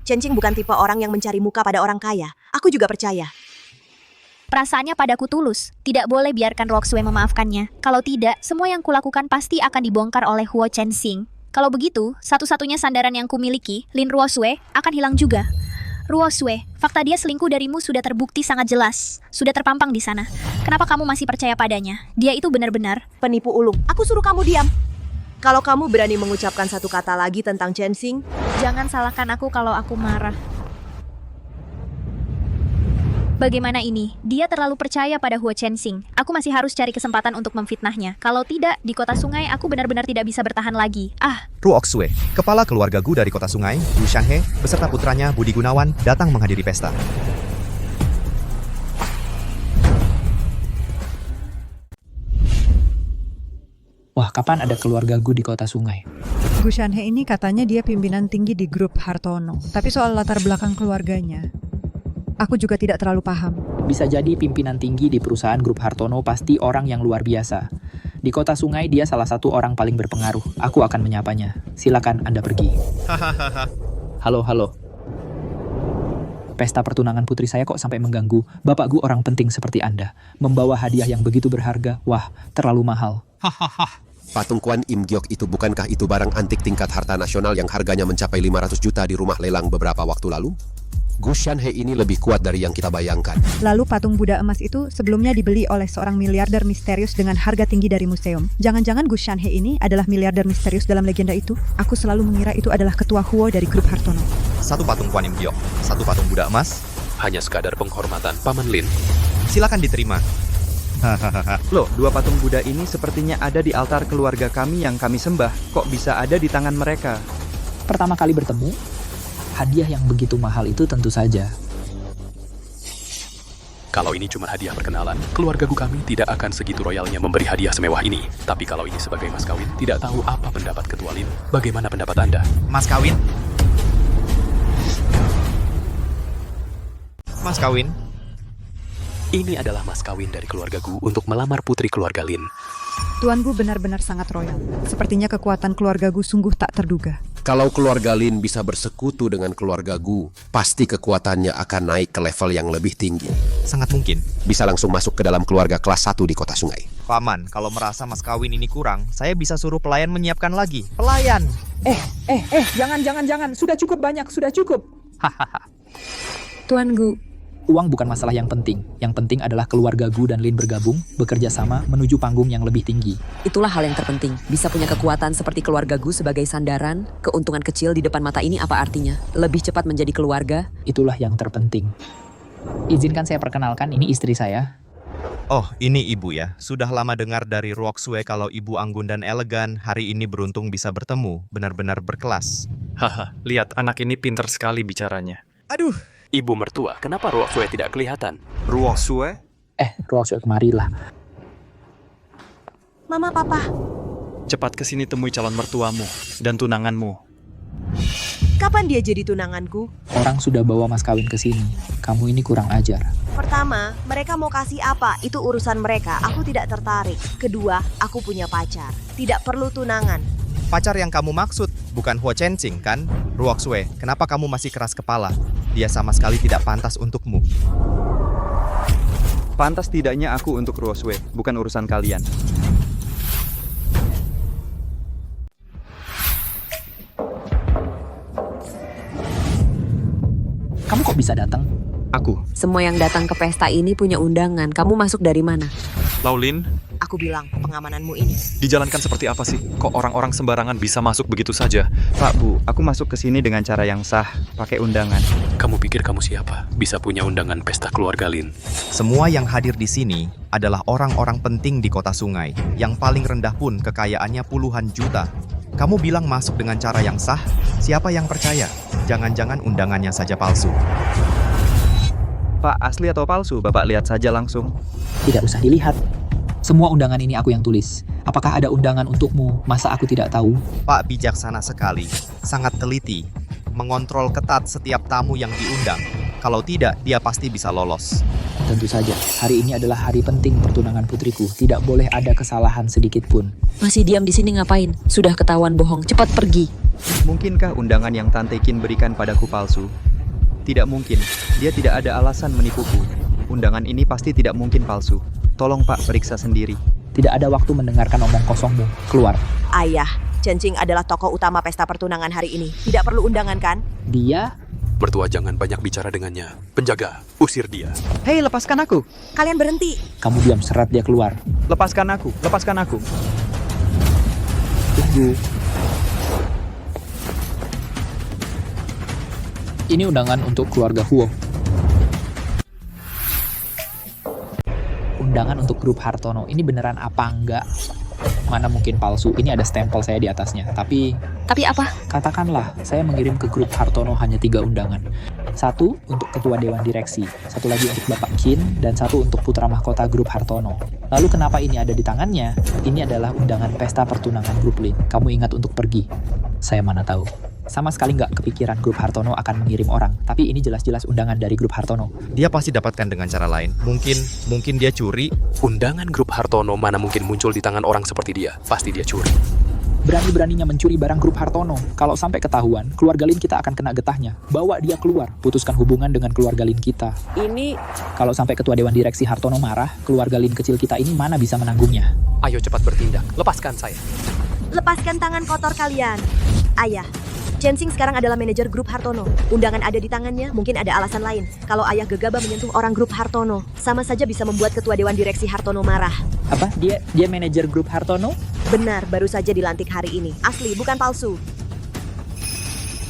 Chen-Qing bukan tipe orang yang mencari muka pada orang kaya. Aku juga percaya. Perasaannya padaku tulus. Tidak boleh biarkan Roxue memaafkannya. Kalau tidak, semua yang kulakukan pasti akan dibongkar oleh Huo Chen-Xing. Kalau begitu, satu-satunya sandaran yang kumiliki, Lin Ruosue, akan hilang juga. Ruosue, fakta dia selingkuh darimu sudah terbukti sangat jelas. Sudah terpampang di sana. Kenapa kamu masih percaya padanya? Dia itu benar-benar penipu ulung. Aku suruh kamu diam. Kalau kamu berani mengucapkan satu kata lagi tentang Chen-Xing, jangan salahkan aku kalau aku marah. Bagaimana ini? Dia terlalu percaya pada Huo Chen-Xing. Aku masih harus cari kesempatan untuk memfitnahnya. Kalau tidak, di kota sungai aku benar-benar tidak bisa bertahan lagi. Ruoxue, kepala keluarga Gu dari kota sungai, Gu Shanhe, beserta putranya Budi Gunawan, datang menghadiri pesta. Wah, kapan ada keluarga Gu di kota sungai? Gu Shanhe ini katanya dia pimpinan tinggi di grup Hartono. Tapi soal latar belakang keluarganya, aku juga tidak terlalu paham. Bisa jadi pimpinan tinggi di perusahaan grup Hartono pasti orang yang luar biasa. Di kota sungai dia salah satu orang paling berpengaruh. Aku akan menyapanya. Silakan Anda pergi. Halo. Pesta pertunangan putri saya kok sampai mengganggu. Bapak Gu orang penting seperti Anda. Membawa hadiah yang begitu berharga. Wah, terlalu mahal. Patung Kwan Im Gyok itu bukankah itu barang antik tingkat harta nasional yang harganya mencapai 500 juta di rumah lelang beberapa waktu lalu? Gu Shanhe ini lebih kuat dari yang kita bayangkan. Lalu patung Buddha emas itu sebelumnya dibeli oleh seorang miliarder misterius dengan harga tinggi dari museum. Jangan-jangan Gu Shanhe ini adalah miliarder misterius dalam legenda itu? Aku selalu mengira itu adalah ketua Huo dari grup Hartono. Satu patung Kwan Im Gyok, satu patung Buddha emas. Hanya sekadar penghormatan, Paman Lin. Silakan diterima. Loh, dua patung Buddha ini sepertinya ada di altar keluarga kami yang kami sembah. Kok bisa ada di tangan mereka? Pertama kali bertemu, hadiah yang begitu mahal itu tentu saja. Kalau ini cuma hadiah perkenalan, keluarga Gu kami tidak akan segitu royalnya memberi hadiah semewah ini. Tapi kalau ini sebagai mas kawin, tidak tahu apa pendapat Ketua Lin. Bagaimana pendapat Anda? Mas kawin? Mas kawin? Ini adalah mas kawin dari keluarga Gu untuk melamar putri keluarga Lin. Tuan Gu benar-benar sangat royal. Sepertinya kekuatan keluarga Gu sungguh tak terduga. Kalau keluarga Lin bisa bersekutu dengan keluarga Gu, pasti kekuatannya akan naik ke level yang lebih tinggi. Sangat mungkin. Bisa langsung masuk ke dalam keluarga kelas 1 di kota sungai. Paman, kalau merasa mas kawin ini kurang, saya bisa suruh pelayan menyiapkan lagi. Pelayan! Jangan. Sudah cukup banyak, sudah cukup. Tuan Gu, uang bukan masalah yang penting. Yang penting adalah keluarga Gu dan Lin bergabung, bekerja sama menuju panggung yang lebih tinggi. itulah hal yang terpenting. Bisa punya kekuatan seperti keluarga Gu sebagai sandaran, keuntungan kecil di depan mata ini apa artinya? Lebih cepat menjadi keluarga? Itulah yang terpenting. Izinkan saya perkenalkan, ini istri saya. Oh, ini ibu ya. Sudah lama dengar dari Ruoxue kalau ibu anggun dan elegan. Hari ini beruntung bisa bertemu. Benar-benar berkelas. Haha, lihat anak ini pintar sekali bicaranya. Aduh. Ibu mertua, kenapa Ruoxue tidak kelihatan? Ruoxue? Ruoxue kemarilah. Mama, Papa. Cepat kesini temui calon mertuamu dan tunanganmu. Kapan dia jadi tunanganku? Orang sudah bawa mas kawin ke sini. Kamu ini kurang ajar. Pertama, mereka mau kasih apa? Itu urusan mereka. Aku tidak tertarik. Kedua, aku punya pacar. Tidak perlu tunangan. Pacar yang kamu maksud bukan Huo Chen-Xing kan? Ruoxue, kenapa kamu masih keras kepala? Dia sama sekali tidak pantas untukmu. Pantas tidaknya aku untuk Ruosue, bukan urusan kalian. Kamu kok bisa datang? Aku. Semua yang datang ke pesta ini punya undangan. Kamu masuk dari mana? Laulin, Aku bilang, pengamananmu ini. dijalankan seperti apa sih? Kok orang-orang sembarangan bisa masuk begitu saja? Pak Bu, aku masuk ke sini dengan cara yang sah, pakai undangan. Kamu pikir kamu siapa? Bisa punya undangan pesta keluarga Lin. Semua yang hadir di sini adalah orang-orang penting di kota sungai. Yang paling rendah pun kekayaannya puluhan juta. Kamu bilang masuk dengan cara yang sah? Siapa yang percaya? Jangan-jangan undangannya saja palsu. Pak, asli atau palsu? Bapak lihat saja langsung. Tidak usah dilihat. Semua undangan ini aku yang tulis. Apakah ada undangan untukmu? Masa aku tidak tahu? Pak bijaksana sekali, sangat teliti. mengontrol ketat setiap tamu yang diundang. Kalau tidak, dia pasti bisa lolos. Tentu saja, hari ini adalah hari penting pertunangan putriku. Tidak boleh ada kesalahan sedikit pun. Masih diam di sini ngapain? Sudah ketahuan bohong, cepat pergi. Mungkinkah undangan yang Tante Qin berikan padaku palsu? Tidak mungkin, dia tidak ada alasan menipuku. Undangan ini pasti tidak mungkin palsu. Tolong Pak, periksa sendiri. Tidak ada waktu mendengarkan omong kosongmu. Keluar. Ayah, Chen Qing adalah tokoh utama pesta pertunangan hari ini. Tidak perlu undangan kan? Dia? Mertua jangan banyak bicara dengannya. Penjaga, usir dia. Hei, lepaskan aku. Kalian berhenti. Kamu diam, serat dia keluar. Lepaskan aku, lepaskan aku. Tunggu. Ini undangan untuk keluarga Huo. Undangan untuk grup Hartono. Ini beneran apa enggak? Mana mungkin palsu, ini ada stempel saya di atasnya. Tapi apa? Katakanlah, saya mengirim ke grup Hartono hanya 3 undangan. 1 untuk ketua dewan direksi, 1 lagi untuk Bapak Qin, dan 1 untuk putra mahkota grup Hartono. Lalu kenapa ini ada di tangannya? Ini adalah undangan pesta pertunangan grup Lin. Kamu ingat untuk pergi? Saya mana tahu. Sama sekali nggak kepikiran grup Hartono akan mengirim orang. Tapi ini jelas-jelas undangan dari grup Hartono. Dia pasti dapatkan dengan cara lain. Mungkin dia curi. Undangan grup Hartono mana mungkin muncul di tangan orang seperti dia. Pasti dia curi. Berani-beraninya mencuri barang grup Hartono. Kalau sampai ketahuan, keluarga Lin kita akan kena getahnya. Bawa dia keluar, putuskan hubungan dengan keluarga Lin kita. Ini... Kalau sampai ketua dewan direksi Hartono marah, keluarga Lin kecil kita ini mana bisa menanggungnya? Ayo cepat bertindak, lepaskan saya. Lepaskan tangan kotor kalian. Ayah, Chen Qing sekarang adalah manajer grup Hartono. Undangan ada di tangannya, mungkin ada alasan lain. Kalau ayah gegabah menyentuh orang grup Hartono, sama saja bisa membuat ketua dewan direksi Hartono marah. Apa? Dia manajer grup Hartono? Benar, baru saja dilantik hari ini. Asli, bukan palsu.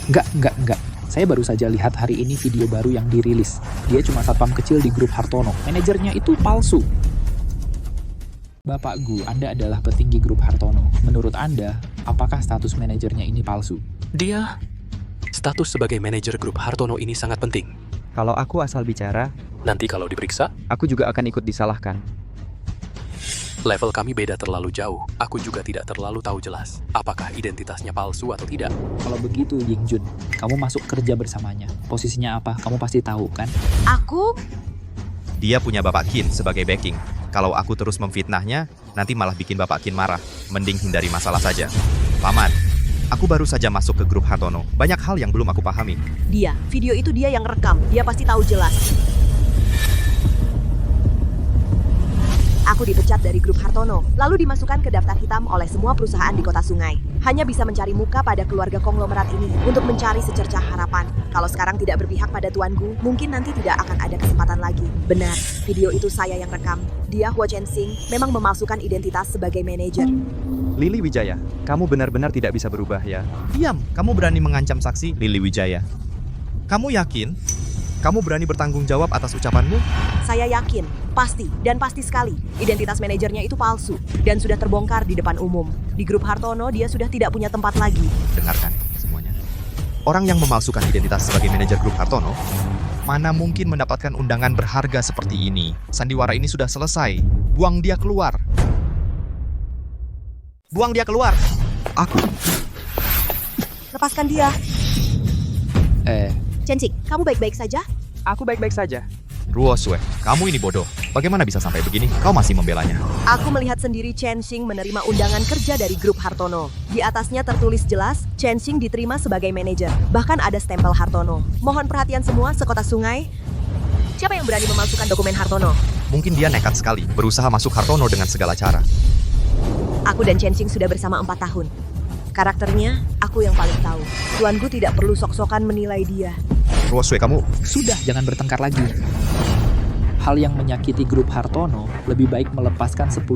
Enggak. Saya baru saja lihat hari ini video baru yang dirilis. Dia cuma satpam kecil di grup Hartono. Manajernya itu palsu. Bapak Gu, Anda adalah petinggi grup Hartono. Menurut Anda, apakah status manajernya ini palsu? Dia, status sebagai manajer grup Hartono ini sangat penting. Kalau aku asal bicara, nanti kalau diperiksa, aku juga akan ikut disalahkan. Level kami beda terlalu jauh. Aku juga tidak terlalu tahu jelas apakah identitasnya palsu atau tidak. Kalau begitu, Yingjun, kamu masuk kerja bersamanya. Posisinya apa? Kamu pasti tahu, kan? Aku? Dia punya Bapak Qin sebagai backing. Kalau aku terus memfitnahnya, nanti malah bikin Bapak Qin marah. Mending hindari masalah saja. Paman, aku baru saja masuk ke grup Hartono. Banyak hal yang belum aku pahami. Video itu dia yang rekam. Dia pasti tahu jelas. Aku dipecat dari grup Hartono, lalu dimasukkan ke daftar hitam oleh semua perusahaan di kota sungai. Hanya bisa mencari muka pada keluarga konglomerat ini untuk mencari secercah harapan. Kalau sekarang tidak berpihak pada tuanku, mungkin nanti tidak akan ada kesempatan lagi. Benar, video itu saya yang rekam. Dia, Huo Chen Qing, memang memalsukan identitas sebagai manajer. Lili Wijaya, kamu benar-benar tidak bisa berubah ya? Diam, kamu berani mengancam saksi, Lili Wijaya. Kamu yakin? Kamu berani bertanggung jawab atas ucapanmu? Saya yakin, pasti, dan pasti sekali. Identitas manajernya itu palsu, dan sudah terbongkar di depan umum. Di grup Hartono, dia sudah tidak punya tempat lagi. Dengarkan semuanya. Orang yang memalsukan identitas sebagai manajer grup Hartono, mana mungkin mendapatkan undangan berharga seperti ini. Sandiwara ini sudah selesai. Buang dia keluar. Buang dia keluar. Aku. Lepaskan dia. Chen Qing, kamu baik-baik saja? Aku baik-baik saja. Ruo Sue, kamu ini bodoh. Bagaimana bisa sampai begini? Kau masih membelanya. Aku melihat sendiri Chen Qing menerima undangan kerja dari grup Hartono. Di atasnya tertulis jelas, Chen Qing diterima sebagai manajer. Bahkan ada stempel Hartono. Mohon perhatian semua sekota sungai. Siapa yang berani memalsukan dokumen Hartono? Mungkin dia nekat sekali, berusaha masuk Hartono dengan segala cara. Aku dan Chen Qing sudah bersama 4 tahun. Karakternya, aku yang paling tahu. Tuanku tidak perlu sok-sokan menilai dia. Ruo Sue, kamu... Sudah, jangan bertengkar lagi. Hal yang menyakiti grup Hartono lebih baik melepaskan 10.000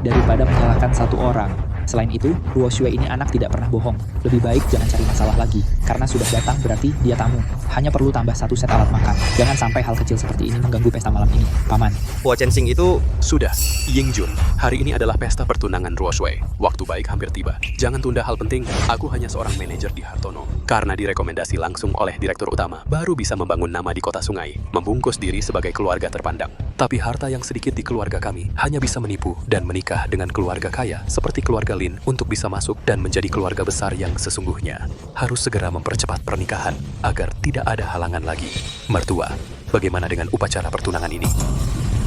daripada menyalahkan 1 orang. Selain itu, Ruo Sue ini anak tidak pernah bohong. Lebih baik jangan cari masalah lagi. Karena sudah datang berarti dia tamu. Hanya perlu tambah 1 set alat makan. Jangan sampai hal kecil seperti ini mengganggu pesta malam ini. Paman. Huo Chen Qing itu... Sudah, Yingjun. Hari ini adalah pesta pertunangan Ruo Sue. Waktu baik hampir tiba. Jangan tunda hal penting. Aku hanya seorang manajer di Hartono. Karena direkomendasi langsung oleh direktur utama, baru bisa membangun nama di kota sungai. Membungkus diri sebagai keluarga terpandang. Tapi harta yang sedikit di keluarga kami hanya bisa menipu dan menikah dengan keluarga kaya seperti keluarga Lin untuk bisa masuk dan menjadi keluarga besar yang sesungguhnya. Harus segera mempercepat pernikahan agar tidak ada halangan lagi. Mertua, bagaimana dengan upacara pertunangan ini?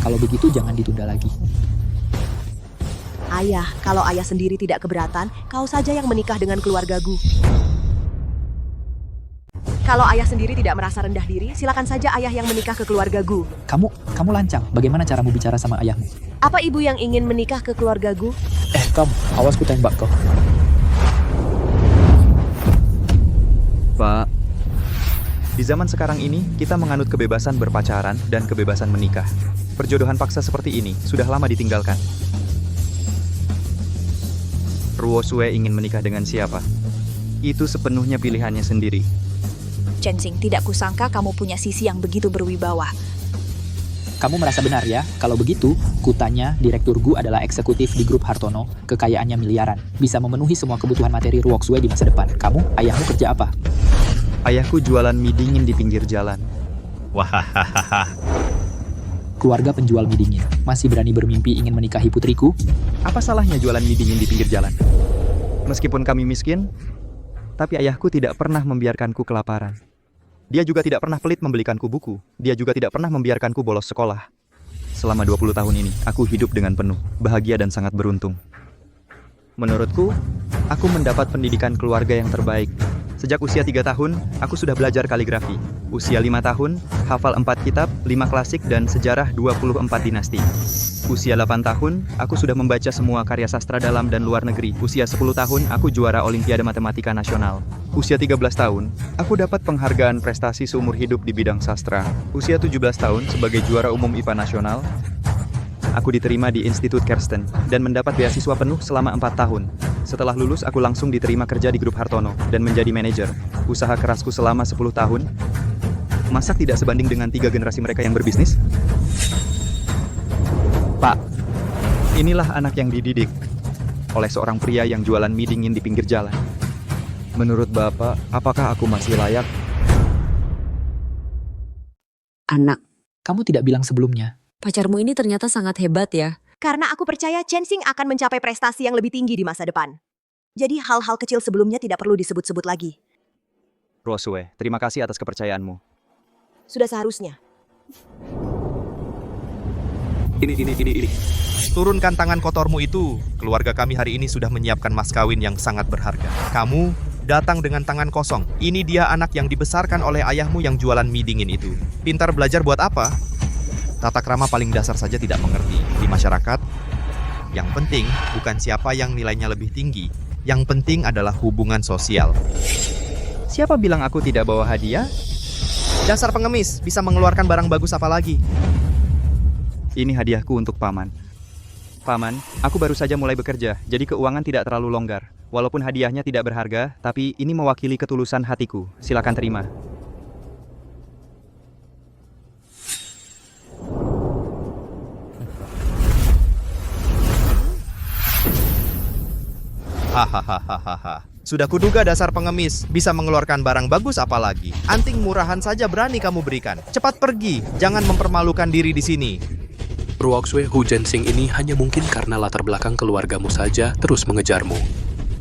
Kalau begitu jangan ditunda lagi. Ayah, kalau ayah sendiri tidak keberatan, kau saja yang menikah dengan keluarga Gu. Kalau ayah sendiri tidak merasa rendah diri, silakan saja ayah yang menikah ke keluarga Gu. Kamu lancang. Bagaimana caramu bicara sama ayahmu? Apa ibu yang ingin menikah ke keluarga Gu? Kamu, awas ku tembak kau. Pak, di zaman sekarang ini kita menganut kebebasan berpacaran dan kebebasan menikah. Perjodohan paksa seperti ini sudah lama ditinggalkan. Ruo Sue ingin menikah dengan siapa? Itu sepenuhnya pilihannya sendiri. Chensing, tidak kusangka kamu punya sisi yang begitu berwibawa. Kamu merasa benar ya? Kalau begitu, kutanya Direktur Gu adalah eksekutif di grup Hartono, kekayaannya miliaran, bisa memenuhi semua kebutuhan materi Ruoxue di masa depan. Kamu, ayahmu kerja apa? Ayahku jualan mie dingin di pinggir jalan. Wahahaha. Keluarga penjual mie dingin, masih berani bermimpi ingin menikahi putriku? Apa salahnya jualan mie dingin di pinggir jalan? Meskipun kami miskin, tapi ayahku tidak pernah membiarkanku kelaparan. Dia juga tidak pernah pelit membelikanku buku. Dia juga tidak pernah membiarkanku bolos sekolah. Selama 20 tahun ini, aku hidup dengan penuh, bahagia dan sangat beruntung. Menurutku, aku mendapat pendidikan keluarga yang terbaik. Sejak usia 3 tahun, aku sudah belajar kaligrafi. Usia 5 tahun, hafal 4 kitab, 5 klasik dan sejarah 24 dinasti. Usia 8 tahun, aku sudah membaca semua karya sastra dalam dan luar negeri. Usia 10 tahun, aku juara Olimpiade Matematika Nasional. Usia 13 tahun, aku dapat penghargaan prestasi seumur hidup di bidang sastra. Usia 17 tahun, sebagai juara umum IPA Nasional, aku diterima di Institut Kersten dan mendapat beasiswa penuh selama 4 tahun. Setelah lulus, aku langsung diterima kerja di grup Hartono dan menjadi manajer. Usaha kerasku selama 10 tahun, masa tidak sebanding dengan 3 generasi mereka yang berbisnis? Pak, inilah anak yang dididik oleh seorang pria yang jualan mie dingin di pinggir jalan. Menurut Bapak, apakah aku masih layak? Anak, kamu tidak bilang sebelumnya. Pacarmu ini ternyata sangat hebat ya. Karena aku percaya Chensing akan mencapai prestasi yang lebih tinggi di masa depan. Jadi hal-hal kecil sebelumnya tidak perlu disebut-sebut lagi. Rosue, terima kasih atas kepercayaanmu. Sudah seharusnya. Ini. Turunkan tangan kotormu itu. Keluarga kami hari ini sudah menyiapkan mas kawin yang sangat berharga. Kamu datang dengan tangan kosong. Ini dia anak yang dibesarkan oleh ayahmu yang jualan mie dingin itu. Pintar belajar buat apa? Tata krama paling dasar saja tidak mengerti. Di masyarakat, yang penting bukan siapa yang nilainya lebih tinggi. Yang penting adalah hubungan sosial. Siapa bilang aku tidak bawa hadiah? Dasar pengemis, bisa mengeluarkan barang bagus apa lagi? Ini hadiahku untuk Paman. Paman, aku baru saja mulai bekerja, jadi keuangan tidak terlalu longgar. Walaupun hadiahnya tidak berharga, tapi ini mewakili ketulusan hatiku. Silakan terima. Hahaha. Sudah kuduga dasar pengemis, bisa mengeluarkan barang bagus apalagi. Anting murahan saja berani kamu berikan. Cepat pergi, jangan mempermalukan diri di sini. Ruoxue Hu Jensing ini hanya mungkin karena latar belakang keluargamu saja terus mengejarmu.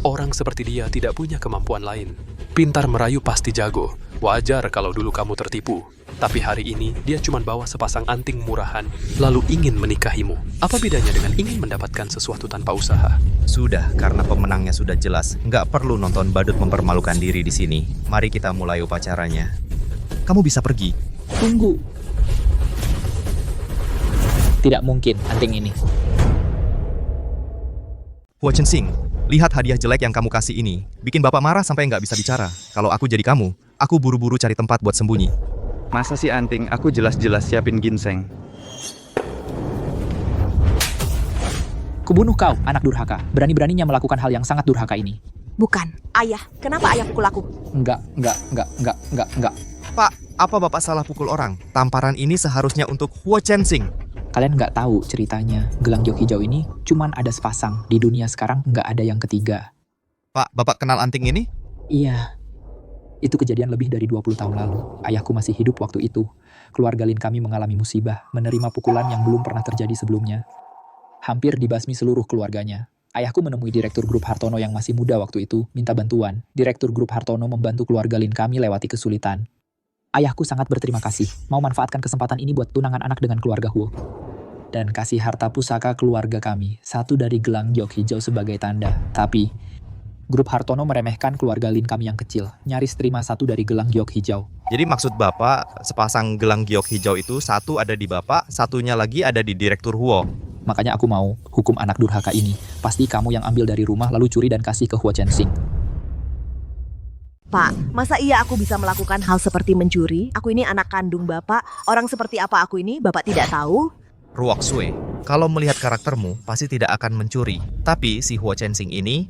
Orang seperti dia tidak punya kemampuan lain. Pintar merayu pasti jago. Wajar kalau dulu kamu tertipu. Tapi hari ini dia cuma bawa sepasang anting murahan, lalu ingin menikahimu. Apa bedanya dengan ingin mendapatkan sesuatu tanpa usaha? Sudah, karena pemenangnya sudah jelas. Nggak perlu nonton badut mempermalukan diri di sini. Mari kita mulai upacaranya. Kamu bisa pergi. Tunggu. Tidak mungkin anting ini. Hua Chensing, lihat hadiah jelek yang kamu kasih ini. Bikin bapak marah sampai nggak bisa bicara. Kalau aku jadi kamu, aku buru-buru cari tempat buat sembunyi. Masa sih anting, aku jelas-jelas siapin ginseng. Kubunuh kau, anak durhaka. Berani-beraninya melakukan hal yang sangat durhaka ini. Bukan, ayah. Kenapa ayah pukul aku? Enggak. Pak, apa bapak salah pukul orang? Tamparan ini seharusnya untuk Hua Chensing. Kalian nggak tahu ceritanya. Gelang jok hijau ini cuman ada sepasang. Di dunia sekarang nggak ada yang ketiga. Pak, bapak kenal anting ini? Iya. Itu kejadian lebih dari 20 tahun lalu. Ayahku masih hidup waktu itu. Keluarga Lin kami mengalami musibah, menerima pukulan yang belum pernah terjadi sebelumnya. Hampir dibasmi seluruh keluarganya. Ayahku menemui Direktur Grup Hartono yang masih muda waktu itu, minta bantuan. Direktur Grup Hartono membantu keluarga Lin kami lewati kesulitan. Ayahku sangat berterima kasih, mau manfaatkan kesempatan ini buat tunangan anak dengan keluarga Huo. Dan kasih harta pusaka keluarga kami, satu dari gelang giok hijau sebagai tanda. Tapi, Grup Hartono meremehkan keluarga Lin kami yang kecil, nyaris terima satu dari gelang giok hijau. Jadi maksud Bapak, sepasang gelang giok hijau itu satu ada di Bapak, satunya lagi ada di Direktur Huo. Makanya aku mau hukum anak durhaka ini. Pasti kamu yang ambil dari rumah lalu curi dan kasih ke Huo Chensing. Pak, masa iya aku bisa melakukan hal seperti mencuri? Aku ini anak kandung Bapak. Orang seperti apa aku ini, Bapak tidak tahu? Ruok Sue, kalau melihat karaktermu, pasti tidak akan mencuri. Tapi si Huo Chensing ini,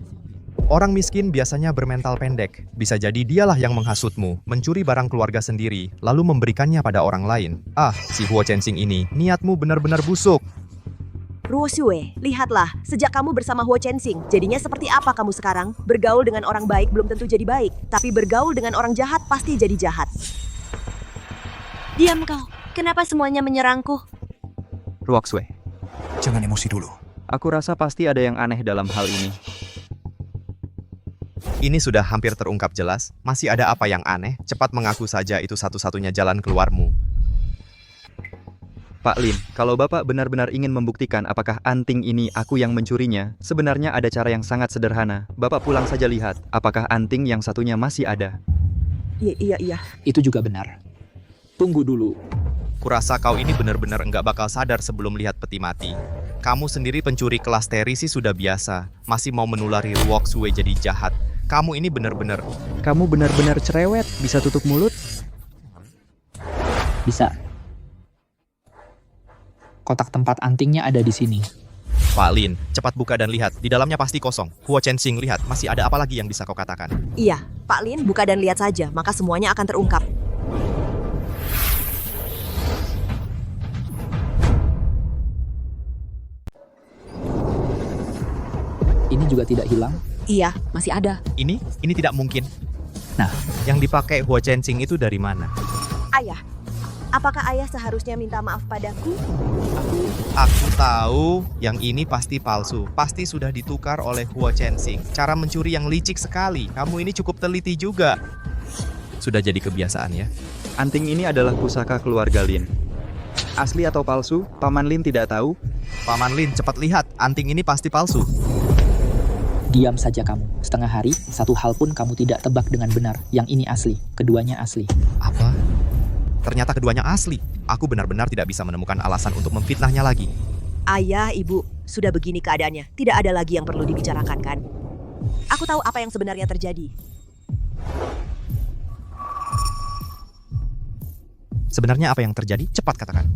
orang miskin biasanya bermental pendek. Bisa jadi dialah yang menghasutmu, mencuri barang keluarga sendiri, lalu memberikannya pada orang lain. Ah, si Huo Chensing ini, niatmu benar-benar busuk. Ruo Sue, lihatlah, sejak kamu bersama Huo Chensing, jadinya seperti apa kamu sekarang? Bergaul dengan orang baik belum tentu jadi baik, tapi bergaul dengan orang jahat pasti jadi jahat. Diam kau, kenapa semuanya menyerangku? Ruok Sue, Jangan emosi dulu. aku rasa pasti ada yang aneh dalam hal ini. Ini sudah hampir terungkap jelas, masih ada apa yang aneh? Cepat mengaku saja itu satu-satunya jalan keluarmu. Pak Lin, kalau Bapak benar-benar ingin membuktikan apakah anting ini aku yang mencurinya, sebenarnya ada cara yang sangat sederhana. Bapak pulang saja lihat, apakah anting yang satunya masih ada. Iya. Itu juga benar. Tunggu dulu. Kurasa kau ini benar-benar enggak bakal sadar sebelum lihat peti mati. Kamu sendiri pencuri kelas Terry sih sudah biasa, masih mau menulari Ruok Sue jadi jahat. Kamu ini benar-benar... Kamu benar-benar cerewet, bisa tutup mulut? Bisa. Kotak tempat antingnya ada di sini. Pak Lin, cepat buka dan lihat, di dalamnya pasti kosong. Huo Chensing, lihat, masih ada apa lagi yang bisa kau katakan? Iya, Pak Lin, buka dan lihat saja, maka semuanya akan terungkap. Ini juga tidak hilang? Iya, masih ada. Ini tidak mungkin. Nah, yang dipakai Huo Chensing itu dari mana? Ayah, apakah ayah seharusnya minta maaf padaku? Aku tahu yang ini pasti palsu. Pasti sudah ditukar oleh Huo Chensing. Cara mencuri yang licik sekali. Kamu ini cukup teliti juga. Sudah jadi kebiasaan ya. Anting ini adalah pusaka keluarga Lin. Asli atau palsu, Paman Lin tidak tahu. Paman Lin, cepat lihat. Anting ini pasti palsu. Diam saja kamu. Setengah hari, satu hal pun kamu tidak tebak dengan benar. Yang ini asli, keduanya asli. Apa? Ternyata keduanya asli. Aku benar-benar tidak bisa menemukan alasan untuk memfitnahnya lagi. Ayah, ibu, sudah begini keadaannya. Tidak ada lagi yang perlu dibicarakan, kan? Aku tahu apa yang sebenarnya terjadi. Sebenarnya apa yang terjadi? Cepat katakan.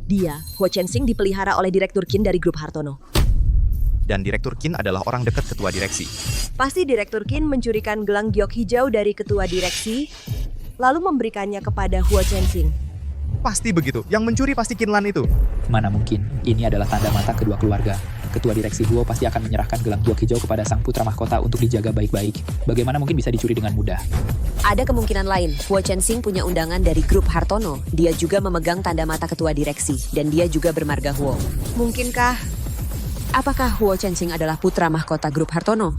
Dia, Huo Chensing, dipelihara oleh Direktur Qin dari Grup Hartono. Dan Direktur Qin adalah orang dekat ketua direksi. Pasti Direktur Qin mencurikan gelang giok hijau dari ketua direksi, lalu memberikannya kepada Huo Chensing. Pasti begitu. Yang mencuri pasti Qinlan itu. Mana mungkin. Ini adalah tanda mata kedua keluarga. Ketua direksi Huo pasti akan menyerahkan gelang giok hijau kepada sang putra mahkota untuk dijaga baik-baik. Bagaimana mungkin bisa dicuri dengan mudah? Ada kemungkinan lain. Huo Chensing punya undangan dari Grup Hartono. Dia juga memegang tanda mata ketua direksi. Dan dia juga bermarga Huo. Mungkinkah? Apakah Huo Chensing adalah putra mahkota Grup Hartono?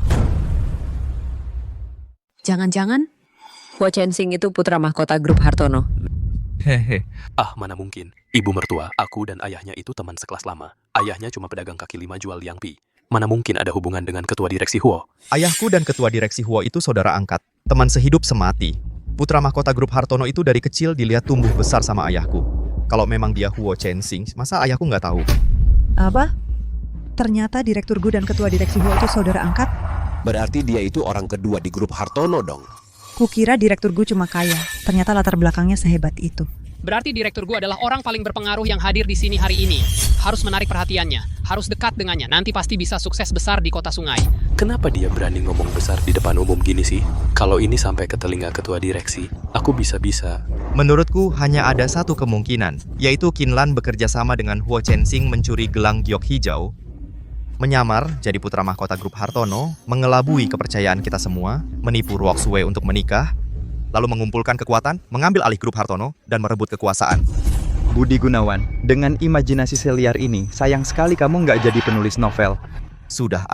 Jangan-jangan Huo Chensing itu putra mahkota Grup Hartono. Hehe. Ah, mana mungkin. Ibu mertua, aku dan ayahnya itu teman sekelas lama. Ayahnya cuma pedagang kaki lima jual liangpi. Mana mungkin ada hubungan dengan ketua direksi Huo? Ayahku dan ketua direksi Huo itu saudara angkat. Teman sehidup semati. Putra mahkota Grup Hartono itu dari kecil dilihat tumbuh besar sama ayahku. Kalau memang dia Huo Chensing, masa ayahku nggak tahu? Apa? Ternyata Direktur Gu dan Ketua Direksi Huo itu saudara angkat? Berarti dia itu orang kedua di Grup Hartono dong. Kukira Direktur Gu cuma kaya, ternyata latar belakangnya sehebat itu. Berarti Direktur Gu adalah orang paling berpengaruh yang hadir di sini hari ini. Harus menarik perhatiannya, harus dekat dengannya, nanti pasti bisa sukses besar di kota sungai. Kenapa dia berani ngomong besar di depan umum gini sih? Kalau ini sampai ke telinga ketua direksi, aku bisa-bisa. Menurutku hanya ada satu kemungkinan, yaitu Qinlan bekerja sama dengan Huo Chensing mencuri gelang giok hijau, menyamar jadi putra mahkota Grup Hartono, mengelabui kepercayaan kita semua, menipu Ruok Sue untuk menikah, lalu mengumpulkan kekuatan, mengambil alih Grup Hartono, dan merebut kekuasaan. Budi Gunawan, dengan imajinasi seliar ini, sayang sekali kamu nggak jadi penulis novel. Sudah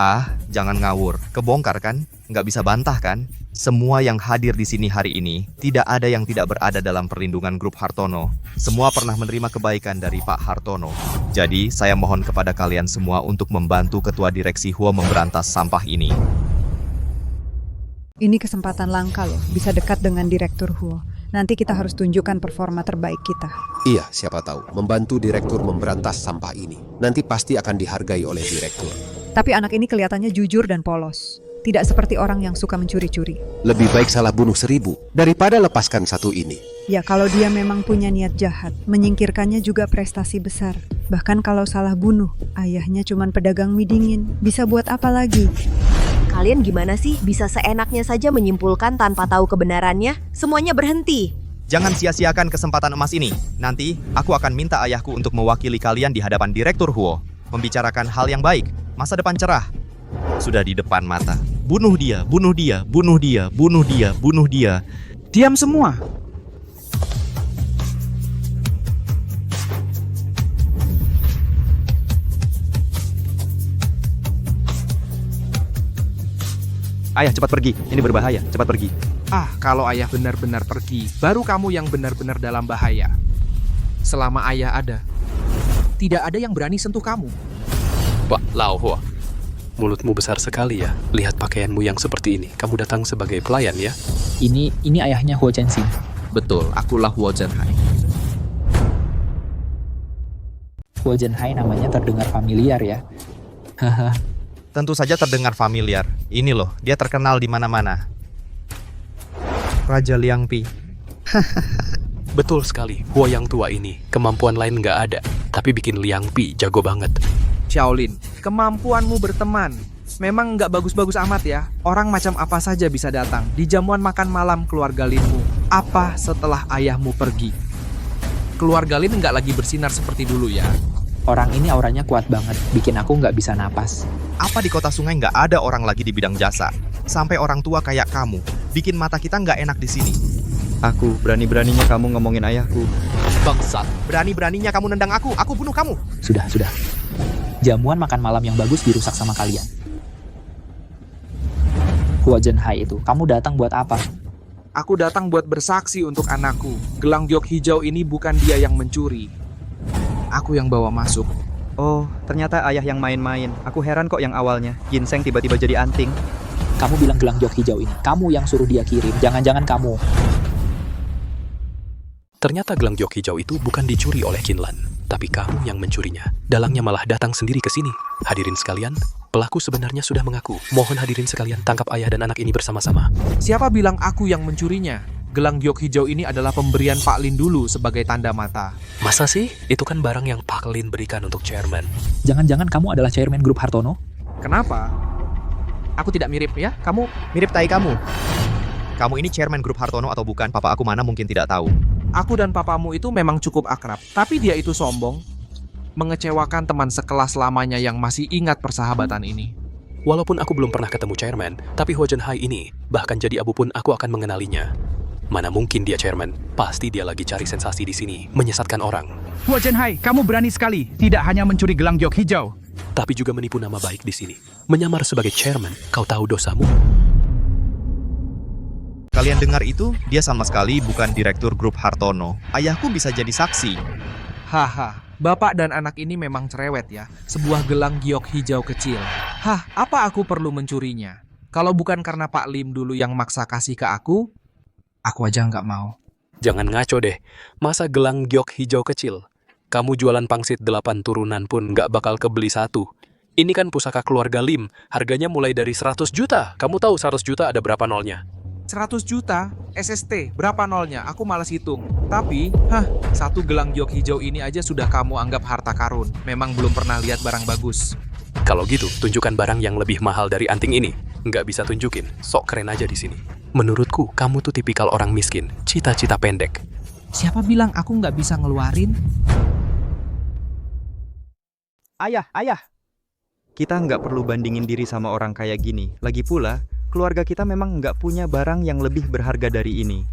jangan ngawur. Kebongkar kan? Nggak bisa bantah kan? Semua yang hadir di sini hari ini, tidak ada yang tidak berada dalam perlindungan grup Hartono. Semua pernah menerima kebaikan dari Pak Hartono. Jadi, saya mohon kepada kalian semua untuk membantu Ketua Direksi Huo memberantas sampah ini. Ini kesempatan langka loh, bisa dekat dengan Direktur Huo. Nanti kita harus tunjukkan performa terbaik kita. Iya, siapa tahu. Membantu direktur memberantas sampah ini. Nanti pasti akan dihargai oleh direktur. Tapi anak ini kelihatannya jujur dan polos. Tidak seperti orang yang suka mencuri-curi. Lebih baik salah bunuh 1000 daripada lepaskan satu ini. Ya, kalau dia memang punya niat jahat, menyingkirkannya juga prestasi besar. Bahkan kalau salah bunuh, ayahnya cuman pedagang mie dingin. Bisa buat apa lagi? Kalian gimana sih bisa seenaknya saja menyimpulkan tanpa tahu kebenarannya? Semuanya berhenti. Jangan sia-siakan kesempatan emas ini. Nanti, aku akan minta ayahku untuk mewakili kalian di hadapan Direktur Huo. Membicarakan hal yang baik, masa depan cerah. Sudah di depan mata. Bunuh dia, bunuh dia, bunuh dia, bunuh dia, bunuh dia. Diam semua. Ayah, cepat pergi. Ini berbahaya. Cepat pergi. Kalau ayah benar-benar pergi, baru kamu yang benar-benar dalam bahaya. Selama ayah ada, tidak ada yang berani sentuh kamu. Pak Lao Hua, mulutmu besar sekali ya. Lihat pakaianmu yang seperti ini. Kamu datang sebagai pelayan ya? Ini ayahnya Huo Chensing. Betul, akulah Huo Zhenhai. Huo Zhenhai namanya terdengar familiar ya. Haha. Tentu saja terdengar familiar. Ini loh, dia terkenal di mana-mana. Raja Liangpi. Betul sekali, Huo yang tua ini. Kemampuan lain nggak ada, tapi bikin Liangpi jago banget. Shaolin, kemampuanmu berteman memang nggak bagus-bagus amat ya. Orang macam apa saja bisa datang di jamuan makan malam keluarga Linmu. Apa setelah ayahmu pergi? Keluarga Lin nggak lagi bersinar seperti dulu ya. Orang ini auranya kuat banget, bikin aku nggak bisa napas. Apa di kota sungai nggak ada orang lagi di bidang jasa? Sampai orang tua kayak kamu, bikin mata kita nggak enak di sini. Aku, berani-beraninya kamu ngomongin ayahku. Bangsat, berani-beraninya kamu nendang aku bunuh kamu. Sudah. Jamuan makan malam yang bagus dirusak sama kalian. Huo Zhenhai itu, kamu datang buat apa? Aku datang buat bersaksi untuk anakku. Gelang giok hijau ini bukan dia yang mencuri. Aku yang bawa masuk. Oh, ternyata ayah yang main-main. Aku heran kok yang awalnya. Ginseng tiba-tiba jadi anting. Kamu bilang gelang giok hijau ini. Kamu yang suruh dia kirim. Jangan-jangan kamu. Ternyata gelang giok hijau itu bukan dicuri oleh Kinlan, tapi kamu yang mencurinya. Dalangnya malah datang sendiri ke sini. Hadirin sekalian, pelaku sebenarnya sudah mengaku. Mohon hadirin sekalian tangkap ayah dan anak ini bersama-sama. Siapa bilang aku yang mencurinya? Gelang giok hijau ini adalah pemberian Pak Lin dulu sebagai tanda mata. Masa sih? Itu kan barang yang Pak Lin berikan untuk chairman. Jangan-jangan kamu adalah chairman grup Hartono? Kenapa? Aku tidak mirip ya? Kamu mirip tai kamu. Kamu ini chairman grup Hartono atau bukan? Papa aku mana mungkin tidak tahu. Aku dan papamu itu memang cukup akrab, tapi dia itu sombong. Mengecewakan teman sekelas lamanya yang masih ingat persahabatan ini. Walaupun aku belum pernah ketemu chairman, tapi Huo Zhenhai ini, bahkan jadi abu pun aku akan mengenalinya. Mana mungkin dia chairman? Pasti dia lagi cari sensasi di sini, menyesatkan orang. Huo Zhenhai, kamu berani sekali. Tidak hanya mencuri gelang giok hijau, tapi juga menipu nama baik di sini. Menyamar sebagai chairman, kau tahu dosamu? Kalian dengar itu? Dia sama sekali bukan direktur grup Hartono. Ayahku bisa jadi saksi. Haha, bapak dan anak ini memang cerewet ya. Sebuah gelang giok hijau kecil. Hah, apa aku perlu mencurinya? Kalau bukan karena Pak Lim dulu yang maksa kasih ke aku aja nggak mau. Jangan ngaco deh. Masa gelang giok hijau kecil? Kamu jualan pangsit 8 turunan pun nggak bakal kebeli 1. Ini kan pusaka keluarga Lim. Harganya mulai dari 100 juta. Kamu tahu 100 juta ada berapa nolnya? 100 juta? SST, berapa nolnya? Aku malas hitung. Tapi, satu gelang giok hijau ini aja sudah kamu anggap harta karun. Memang belum pernah lihat barang bagus. Kalau gitu, tunjukkan barang yang lebih mahal dari anting ini. Nggak bisa tunjukin, sok keren aja di sini. Menurutku, kamu tuh tipikal orang miskin, cita-cita pendek. Siapa bilang aku nggak bisa ngeluarin? Ayah. Kita nggak perlu bandingin diri sama orang kayak gini. Lagi pula, keluarga kita memang nggak punya barang yang lebih berharga dari ini.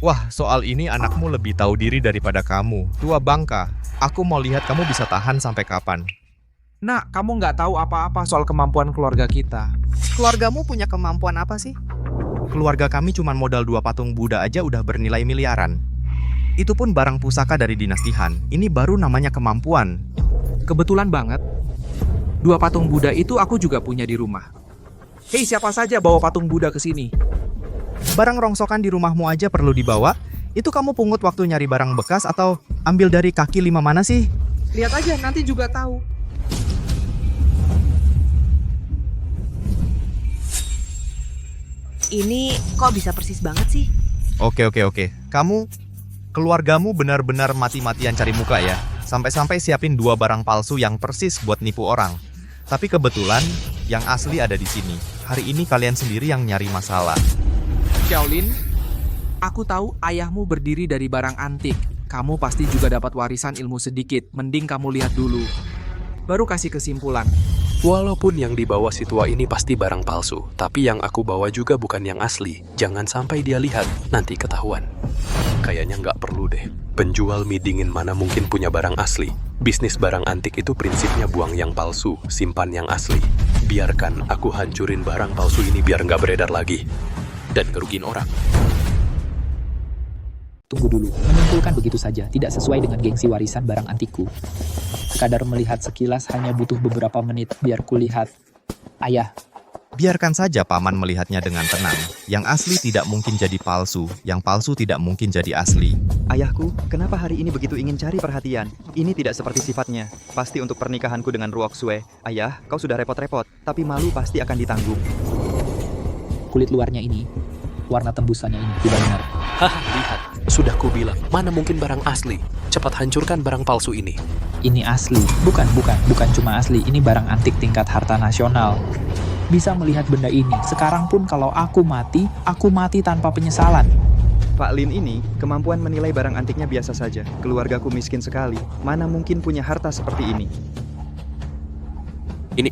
Wah, soal ini anakmu lebih tahu diri daripada kamu. Tua bangka, aku mau lihat kamu bisa tahan sampai kapan. Nak, kamu nggak tahu apa-apa soal kemampuan keluarga kita. Keluargamu punya kemampuan apa sih? Keluarga kami cuma modal 2 patung Buddha aja udah bernilai miliaran. Itu pun barang pusaka dari dinasti Han. Ini baru namanya kemampuan. Kebetulan banget, 2 patung Buddha itu aku juga punya di rumah. Hei, siapa saja bawa patung Buddha ke sini? Barang rongsokan di rumahmu aja perlu dibawa? Itu kamu pungut waktu nyari barang bekas atau ambil dari kaki 5 mana sih? Lihat aja, nanti juga tahu. Ini kok bisa persis banget sih? Oke. Keluargamu benar-benar mati-matian cari muka ya. Sampai-sampai siapin 2 barang palsu yang persis buat nipu orang. Tapi kebetulan, yang asli ada di sini. Hari ini kalian sendiri yang nyari masalah. Xiaolin, aku tahu ayahmu berdiri dari barang antik. Kamu pasti juga dapat warisan ilmu sedikit. Mending kamu lihat dulu. Baru kasih kesimpulan. Walaupun yang dibawa si tua ini pasti barang palsu, tapi yang aku bawa juga bukan yang asli. Jangan sampai dia lihat, nanti ketahuan. Kayaknya nggak perlu deh. Penjual mie dingin mana mungkin punya barang asli. Bisnis barang antik itu prinsipnya buang yang palsu, simpan yang asli. Biarkan aku hancurin barang palsu ini biar nggak beredar lagi. Dan ngerugiin orang. Tunggu dulu, menyimpulkan begitu saja tidak sesuai dengan gengsi warisan barang antikku. Sekadar melihat sekilas hanya butuh beberapa menit biar kulihat. Ayah. Biarkan saja paman melihatnya dengan tenang. Yang asli tidak mungkin jadi palsu, yang palsu tidak mungkin jadi asli. Ayahku, kenapa hari ini begitu ingin cari perhatian? Ini tidak seperti sifatnya. Pasti untuk pernikahanku dengan Ruoxue. Ayah, kau sudah repot-repot, tapi malu pasti akan ditanggung. Kulit luarnya ini, warna tembusannya ini tidak benar. Haha, lihat. Sudah kubilang, mana mungkin barang asli. Cepat hancurkan barang palsu ini. Ini asli. Bukan cuma asli. Ini barang antik tingkat harta nasional. Bisa melihat benda ini. Sekarang pun kalau aku mati tanpa penyesalan. Pak Lin ini, kemampuan menilai barang antiknya biasa saja. Keluargaku miskin sekali. Mana mungkin punya harta seperti ini? Ini.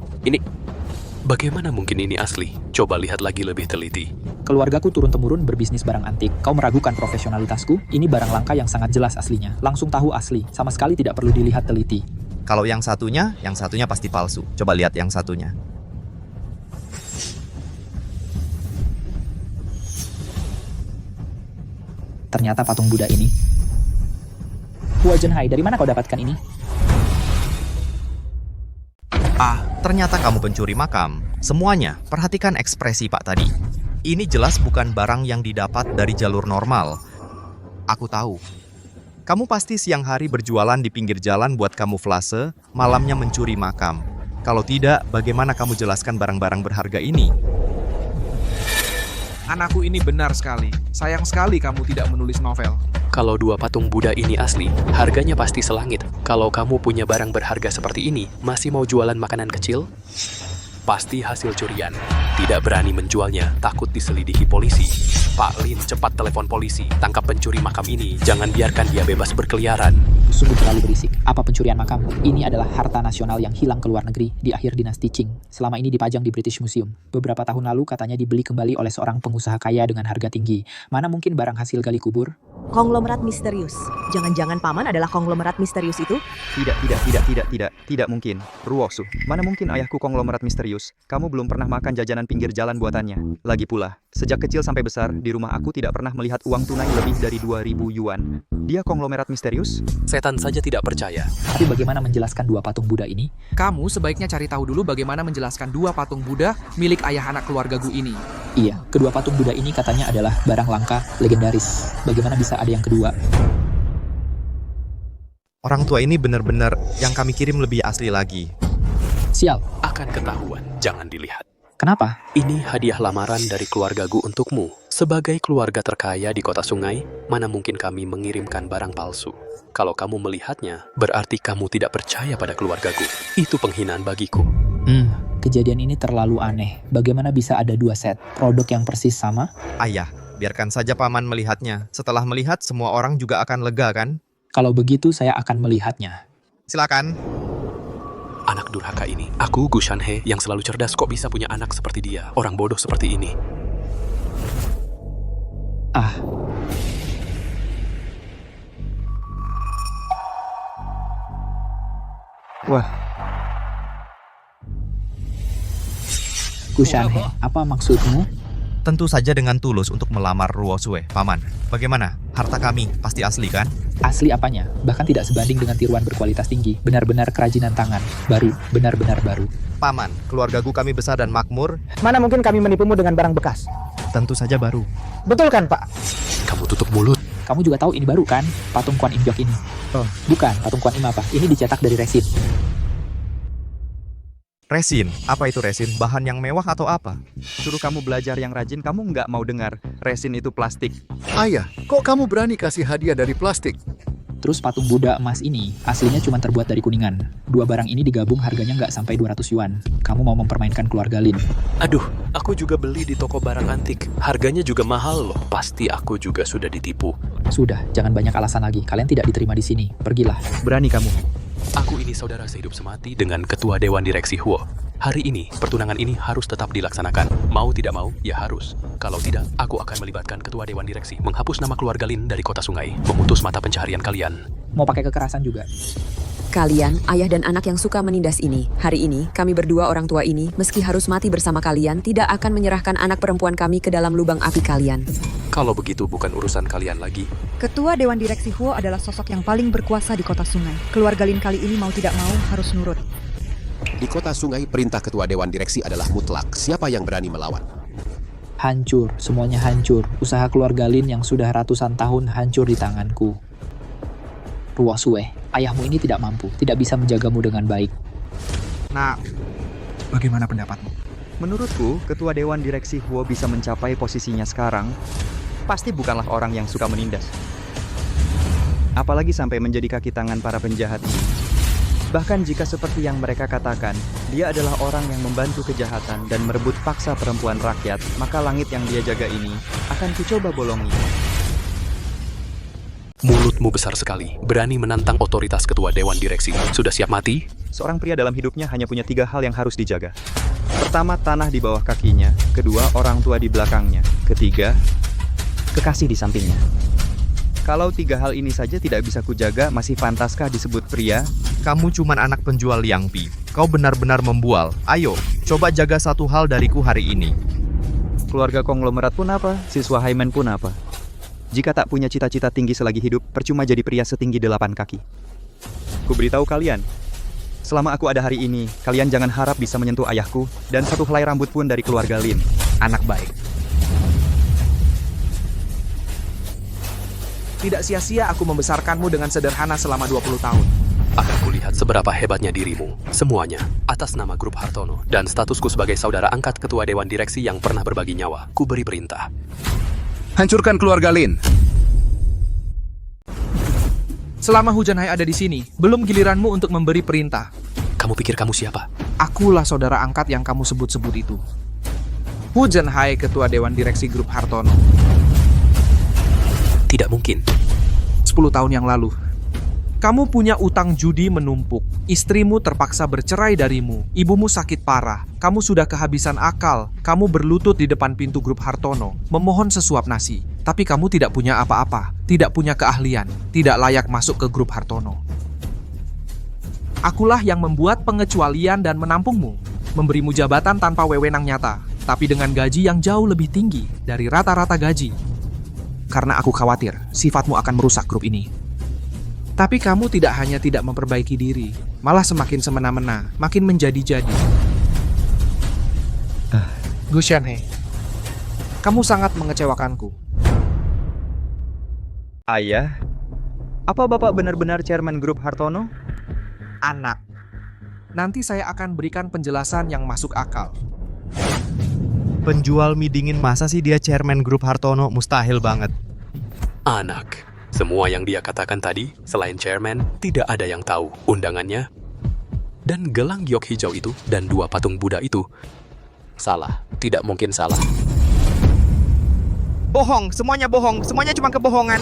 Bagaimana mungkin ini asli? Coba lihat lagi lebih teliti. Keluargaku turun-temurun berbisnis barang antik. Kau meragukan profesionalitasku? Ini barang langka yang sangat jelas aslinya. Langsung tahu asli. Sama sekali tidak perlu dilihat teliti. Kalau yang satunya pasti palsu. Coba lihat yang satunya. Ternyata patung Buddha ini. Huajenhai, dari mana kau dapatkan ini? Ternyata kamu pencuri makam. Semuanya, perhatikan ekspresi Pak tadi. Ini jelas bukan barang yang didapat dari jalur normal. Aku tahu. Kamu pasti siang hari berjualan di pinggir jalan buat kamuflase, malamnya mencuri makam. Kalau tidak, bagaimana kamu jelaskan barang-barang berharga ini? Anakku ini benar sekali. Sayang sekali kamu tidak menulis novel. Kalau 2 patung Buddha ini asli, harganya pasti selangit. Kalau kamu punya barang berharga seperti ini, masih mau jualan makanan kecil? Pasti hasil curian. Tidak berani menjualnya, takut diselidiki polisi. Pak Lin, cepat telepon polisi. Tangkap pencuri makam ini. Jangan biarkan dia bebas berkeliaran. Sungguh terlalu berisik. Apa pencurian makam? Ini adalah harta nasional yang hilang ke luar negeri di akhir dinasti Qing. Selama ini dipajang di British Museum. Beberapa tahun lalu katanya dibeli kembali oleh seorang pengusaha kaya dengan harga tinggi. Mana mungkin barang hasil gali kubur? Konglomerat misterius. Jangan-jangan paman adalah konglomerat misterius itu? Tidak mungkin. Ruoxu, mana mungkin ayahku konglomerat misterius? Kamu belum pernah makan jajanan pinggir jalan buatannya. Lagi pula, sejak kecil sampai besar, di rumah aku tidak pernah melihat uang tunai lebih dari 2.000 yuan. Dia konglomerat misterius? Setan saja tidak percaya. Tapi bagaimana menjelaskan 2 patung Buddha ini? Kamu sebaiknya cari tahu dulu bagaimana menjelaskan 2 patung Buddha milik ayah anak keluargaku ini. Iya, kedua patung Buddha ini katanya adalah barang langka legendaris. Bagaimana bisa ada yang kedua? Orang tua ini benar-benar yang kami kirim lebih asli lagi. Sial. Akan ketahuan, jangan dilihat. Kenapa? Ini hadiah lamaran dari keluargaku untukmu. Sebagai keluarga terkaya di kota sungai, mana mungkin kami mengirimkan barang palsu. Kalau kamu melihatnya, berarti kamu tidak percaya pada keluargaku. Itu penghinaan bagiku. Kejadian ini terlalu aneh. Bagaimana bisa ada 2 set produk yang persis sama? Ayah, biarkan saja paman melihatnya. Setelah melihat, semua orang juga akan lega kan? Kalau begitu, saya akan melihatnya. Silakan. Anak durhaka ini. Aku, Gu Shanhe, yang selalu cerdas, kok bisa punya anak seperti dia? Orang bodoh seperti ini. Wah, Gushanhe, apa maksudmu? Tentu saja dengan tulus untuk melamar Ruosue, Paman. Bagaimana? Harta kami pasti asli kan? Asli apanya? Bahkan tidak sebanding dengan tiruan berkualitas tinggi. Benar-benar kerajinan tangan. Baru, benar-benar baru. Paman, keluargaku kami besar dan makmur. Mana mungkin kami menipumu dengan barang bekas? Tentu saja baru. Betul kan, Pak? Kamu tutup mulut. Kamu juga tahu ini baru kan? Patung Kuan Im Gyok ini. Oh. Bukan, patung Kuan Im apa? Ini dicetak dari resin. Resin? Apa itu resin? Bahan yang mewah atau apa? Suruh kamu belajar yang rajin, kamu nggak mau dengar. Resin itu plastik. Ayah, kok kamu berani kasih hadiah dari plastik? Terus patung Buddha emas ini, aslinya cuma terbuat dari kuningan. Dua barang ini digabung harganya nggak sampai 200 yuan. Kamu mau mempermainkan keluarga Lin? Aduh, aku juga beli di toko barang antik. Harganya juga mahal loh. Pasti aku juga sudah ditipu. Sudah, jangan banyak alasan lagi. Kalian tidak diterima di sini. Pergilah. Berani kamu. Aku ini saudara sehidup semati dengan ketua Dewan Direksi Huo. Hari ini, pertunangan ini harus tetap dilaksanakan. Mau tidak mau, ya harus. Kalau tidak, aku akan melibatkan ketua Dewan Direksi, menghapus nama keluarga Lin dari kota sungai, memutus mata pencaharian kalian. Mau pakai kekerasan juga? Kalian, ayah dan anak yang suka menindas ini. Hari ini, kami berdua orang tua ini, meski harus mati bersama kalian, tidak akan menyerahkan anak perempuan kami ke dalam lubang api kalian. Kalau begitu bukan urusan kalian lagi. Ketua Dewan Direksi Huo adalah sosok yang paling berkuasa di kota sungai. Keluarga Lin kali ini mau tidak mau harus nurut. Di kota sungai, perintah ketua Dewan Direksi adalah mutlak. Siapa yang berani melawan? Hancur, semuanya hancur. Usaha keluarga Lin yang sudah ratusan tahun hancur di tanganku. Ruosue, ayahmu ini tidak mampu, tidak bisa menjagamu dengan baik. Nah, bagaimana pendapatmu? Menurutku, ketua Dewan Direksi Huo bisa mencapai posisinya sekarang, pasti bukanlah orang yang suka menindas. Apalagi sampai menjadi kaki tangan para penjahat ini. Bahkan jika seperti yang mereka katakan, dia adalah orang yang membantu kejahatan dan merebut paksa perempuan rakyat, maka langit yang dia jaga ini akan kucoba bolongi. Mulutmu besar sekali, berani menantang otoritas ketua Dewan Direksi. Sudah siap mati? Seorang pria dalam hidupnya hanya punya 3 hal yang harus dijaga. Pertama, tanah di bawah kakinya. Kedua, orang tua di belakangnya. Ketiga, kekasih di sampingnya. Kalau 3 hal ini saja tidak bisa kujaga, masih pantaskah disebut pria? Kamu cuman anak penjual Liangpi. Kau benar-benar membual. Ayo, coba jaga satu hal dariku hari ini. Keluarga konglomerat pun apa? Siswa Haimen pun apa? Jika tak punya cita-cita tinggi selagi hidup, percuma jadi pria setinggi 8 kaki. Ku beritahu kalian, selama aku ada hari ini, kalian jangan harap bisa menyentuh ayahku dan satu helai rambut pun dari keluarga Lin. Anak baik. Tidak sia-sia aku membesarkanmu dengan sederhana selama 20 tahun. Akan kulihat seberapa hebatnya dirimu. Semuanya, atas nama grup Hartono dan statusku sebagai saudara angkat ketua Dewan Direksi yang pernah berbagi nyawa, ku beri perintah. Hancurkan keluarga Lin. Selama Hujan Hai ada di sini, belum giliranmu untuk memberi perintah. Kamu pikir kamu siapa? Akulah saudara angkat yang kamu sebut-sebut itu. Hujan Hai, ketua Dewan Direksi grup Hartono. Tidak mungkin. 10 tahun yang lalu, kamu punya utang judi menumpuk. Istrimu terpaksa bercerai darimu. Ibumu sakit parah. Kamu sudah kehabisan akal. Kamu berlutut di depan pintu grup Hartono, memohon sesuap nasi. Tapi kamu tidak punya apa-apa, tidak punya keahlian, tidak layak masuk ke grup Hartono. Akulah yang membuat pengecualian dan menampungmu, memberimu jabatan tanpa wewenang nyata, tapi dengan gaji yang jauh lebih tinggi dari rata-rata gaji. Karena aku khawatir sifatmu akan merusak grup ini. Tapi kamu tidak hanya tidak memperbaiki diri, malah semakin semena-mena, makin menjadi-jadi. Gushanhe, kamu sangat mengecewakanku. Ayah, apa Bapak benar-benar chairman grup Hartono? Anak, nanti saya akan berikan penjelasan yang masuk akal. Penjual mie dingin, masa sih dia chairman grup Hartono? Mustahil banget. Anak, semua yang dia katakan tadi, selain chairman, tidak ada yang tahu undangannya. Dan gelang giok hijau itu dan 2 patung Buddha itu salah, tidak mungkin salah. Bohong, semuanya cuma kebohongan.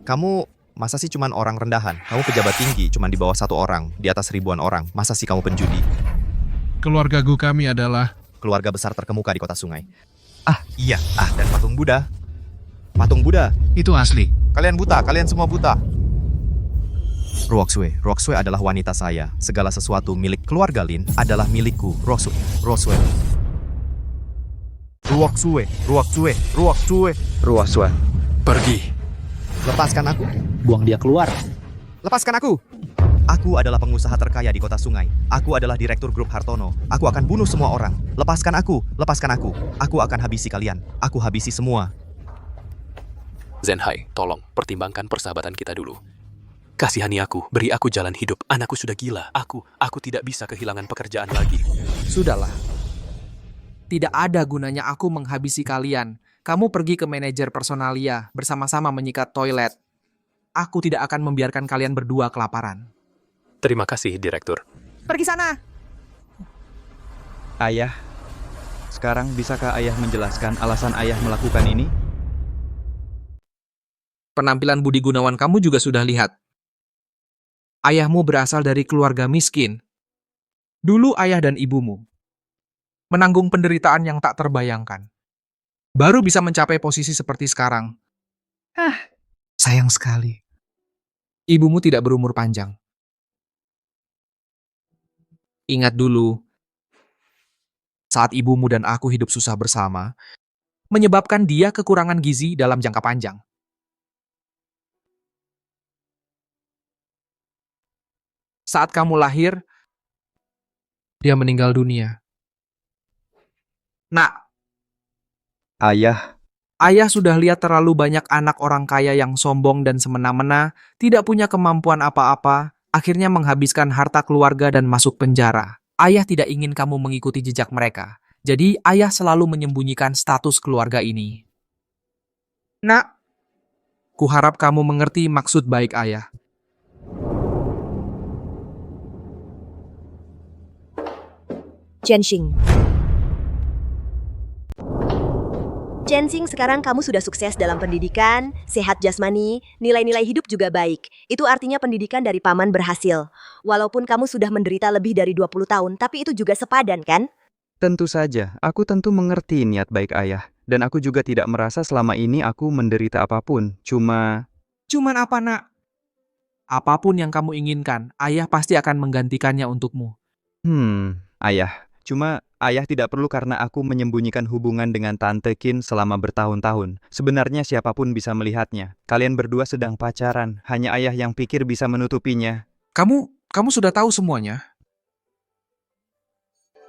Kamu masa sih cuman orang rendahan? Kamu pejabat tinggi, cuman di bawah 1 orang, di atas ribuan orang. Masa sih kamu penjudi? Keluargaku kami adalah keluarga besar terkemuka di kota sungai. Iya, dan patung Buddha. Patung Buddha. Itu asli. Kalian buta, kalian semua buta. Ruosue adalah wanita saya. Segala sesuatu milik keluarga Lin adalah milikku, Ruosue. Ruok suwe, ruok suwe, ruok suwe. Ruoswa. Pergi. Lepaskan aku. Buang dia keluar. Lepaskan aku. Aku adalah pengusaha terkaya di kota sungai. Aku adalah direktur grup Hartono. Aku akan bunuh semua orang. Lepaskan aku, lepaskan aku. Aku akan habisi kalian. Aku habisi semua. Zenhai, tolong pertimbangkan persahabatan kita dulu. Kasihani aku, beri aku jalan hidup. Anakku sudah gila. Aku tidak bisa kehilangan pekerjaan lagi. Sudahlah. Tidak ada gunanya aku menghabisi kalian. Kamu pergi ke manajer personalia, bersama-sama menyikat toilet. Aku tidak akan membiarkan kalian berdua kelaparan. Terima kasih, Direktur. Pergi sana. Ayah, sekarang bisakah ayah menjelaskan alasan ayah melakukan ini? Penampilan Budi Gunawan kamu juga sudah lihat. Ayahmu berasal dari keluarga miskin. Dulu ayah dan ibumu menanggung penderitaan yang tak terbayangkan. Baru bisa mencapai posisi seperti sekarang. Sayang sekali. Ibumu tidak berumur panjang. Ingat dulu, saat ibumu dan aku hidup susah bersama, menyebabkan dia kekurangan gizi dalam jangka panjang. Saat kamu lahir, dia meninggal dunia. Nak, Ayah sudah lihat terlalu banyak anak orang kaya yang sombong dan semena-mena, tidak punya kemampuan apa-apa, akhirnya menghabiskan harta keluarga dan masuk penjara. Ayah tidak ingin kamu mengikuti jejak mereka. Jadi ayah selalu menyembunyikan status keluarga ini. Nak, kuharap kamu mengerti maksud baik ayah. Chensing. Chensing, sekarang kamu sudah sukses dalam pendidikan, sehat jasmani, nilai-nilai hidup juga baik. Itu artinya pendidikan dari paman berhasil. Walaupun kamu sudah menderita lebih dari 20 tahun, tapi itu juga sepadan, kan? Tentu saja, aku tentu mengerti niat baik ayah. Dan aku juga tidak merasa selama ini aku menderita apapun. Cuman apa, nak? Apapun yang kamu inginkan, ayah pasti akan menggantikannya untukmu. Ayah. Cuma ayah tidak perlu karena aku menyembunyikan hubungan dengan Tante Qin selama bertahun-tahun. Sebenarnya siapapun bisa melihatnya. Kalian berdua sedang pacaran, hanya ayah yang pikir bisa menutupinya. Kamu sudah tahu semuanya?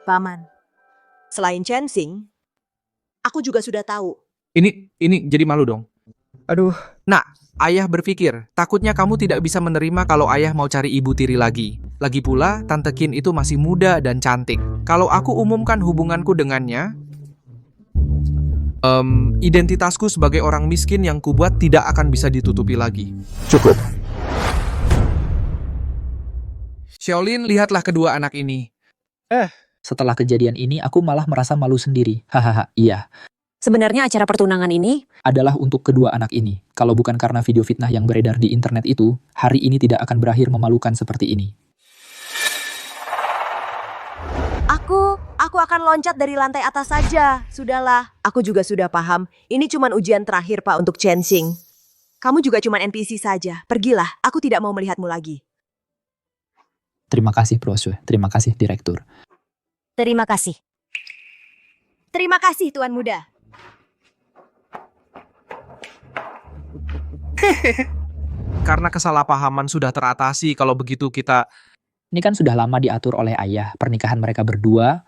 Paman, selain Chensing, aku juga sudah tahu. Ini jadi malu dong. Aduh. Nak, ayah berpikir, takutnya kamu tidak bisa menerima kalau ayah mau cari ibu tiri lagi. Lagi pula, Tante Qin itu masih muda dan cantik. Kalau aku umumkan hubunganku dengannya, identitasku sebagai orang miskin yang kubuat tidak akan bisa ditutupi lagi. Cukup. Xiaolin, lihatlah kedua anak ini. Setelah kejadian ini, aku malah merasa malu sendiri. Hahaha, iya. Sebenarnya acara pertunangan ini adalah untuk kedua anak ini. Kalau bukan karena video fitnah yang beredar di internet itu, hari ini tidak akan berakhir memalukan seperti ini. Aku akan loncat dari lantai atas saja. Sudahlah, aku juga sudah paham. Ini cuma ujian terakhir, Pak, untuk Chensing. Kamu juga cuma NPC saja. Pergilah, aku tidak mau melihatmu lagi. Terima kasih, Proswe. Terima kasih, Direktur. Terima kasih. Terima kasih, Tuan Muda. Karena kesalahpahaman sudah teratasi, kalau begitu kita... Ini kan sudah lama diatur oleh ayah, pernikahan mereka berdua.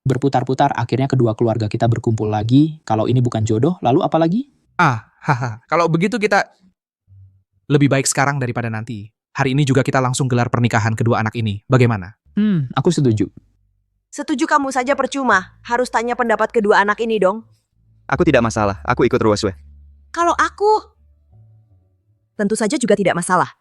Berputar-putar, akhirnya kedua keluarga kita berkumpul lagi. Kalau ini bukan jodoh, lalu apa lagi? Kalau begitu kita... Lebih baik sekarang daripada nanti. Hari ini juga kita langsung gelar pernikahan kedua anak ini. Bagaimana? Aku setuju. Setuju kamu saja percuma. Harus tanya pendapat kedua anak ini dong. Aku tidak masalah, aku ikut Ruoswe. Kalau aku... Tentu saja juga tidak masalah.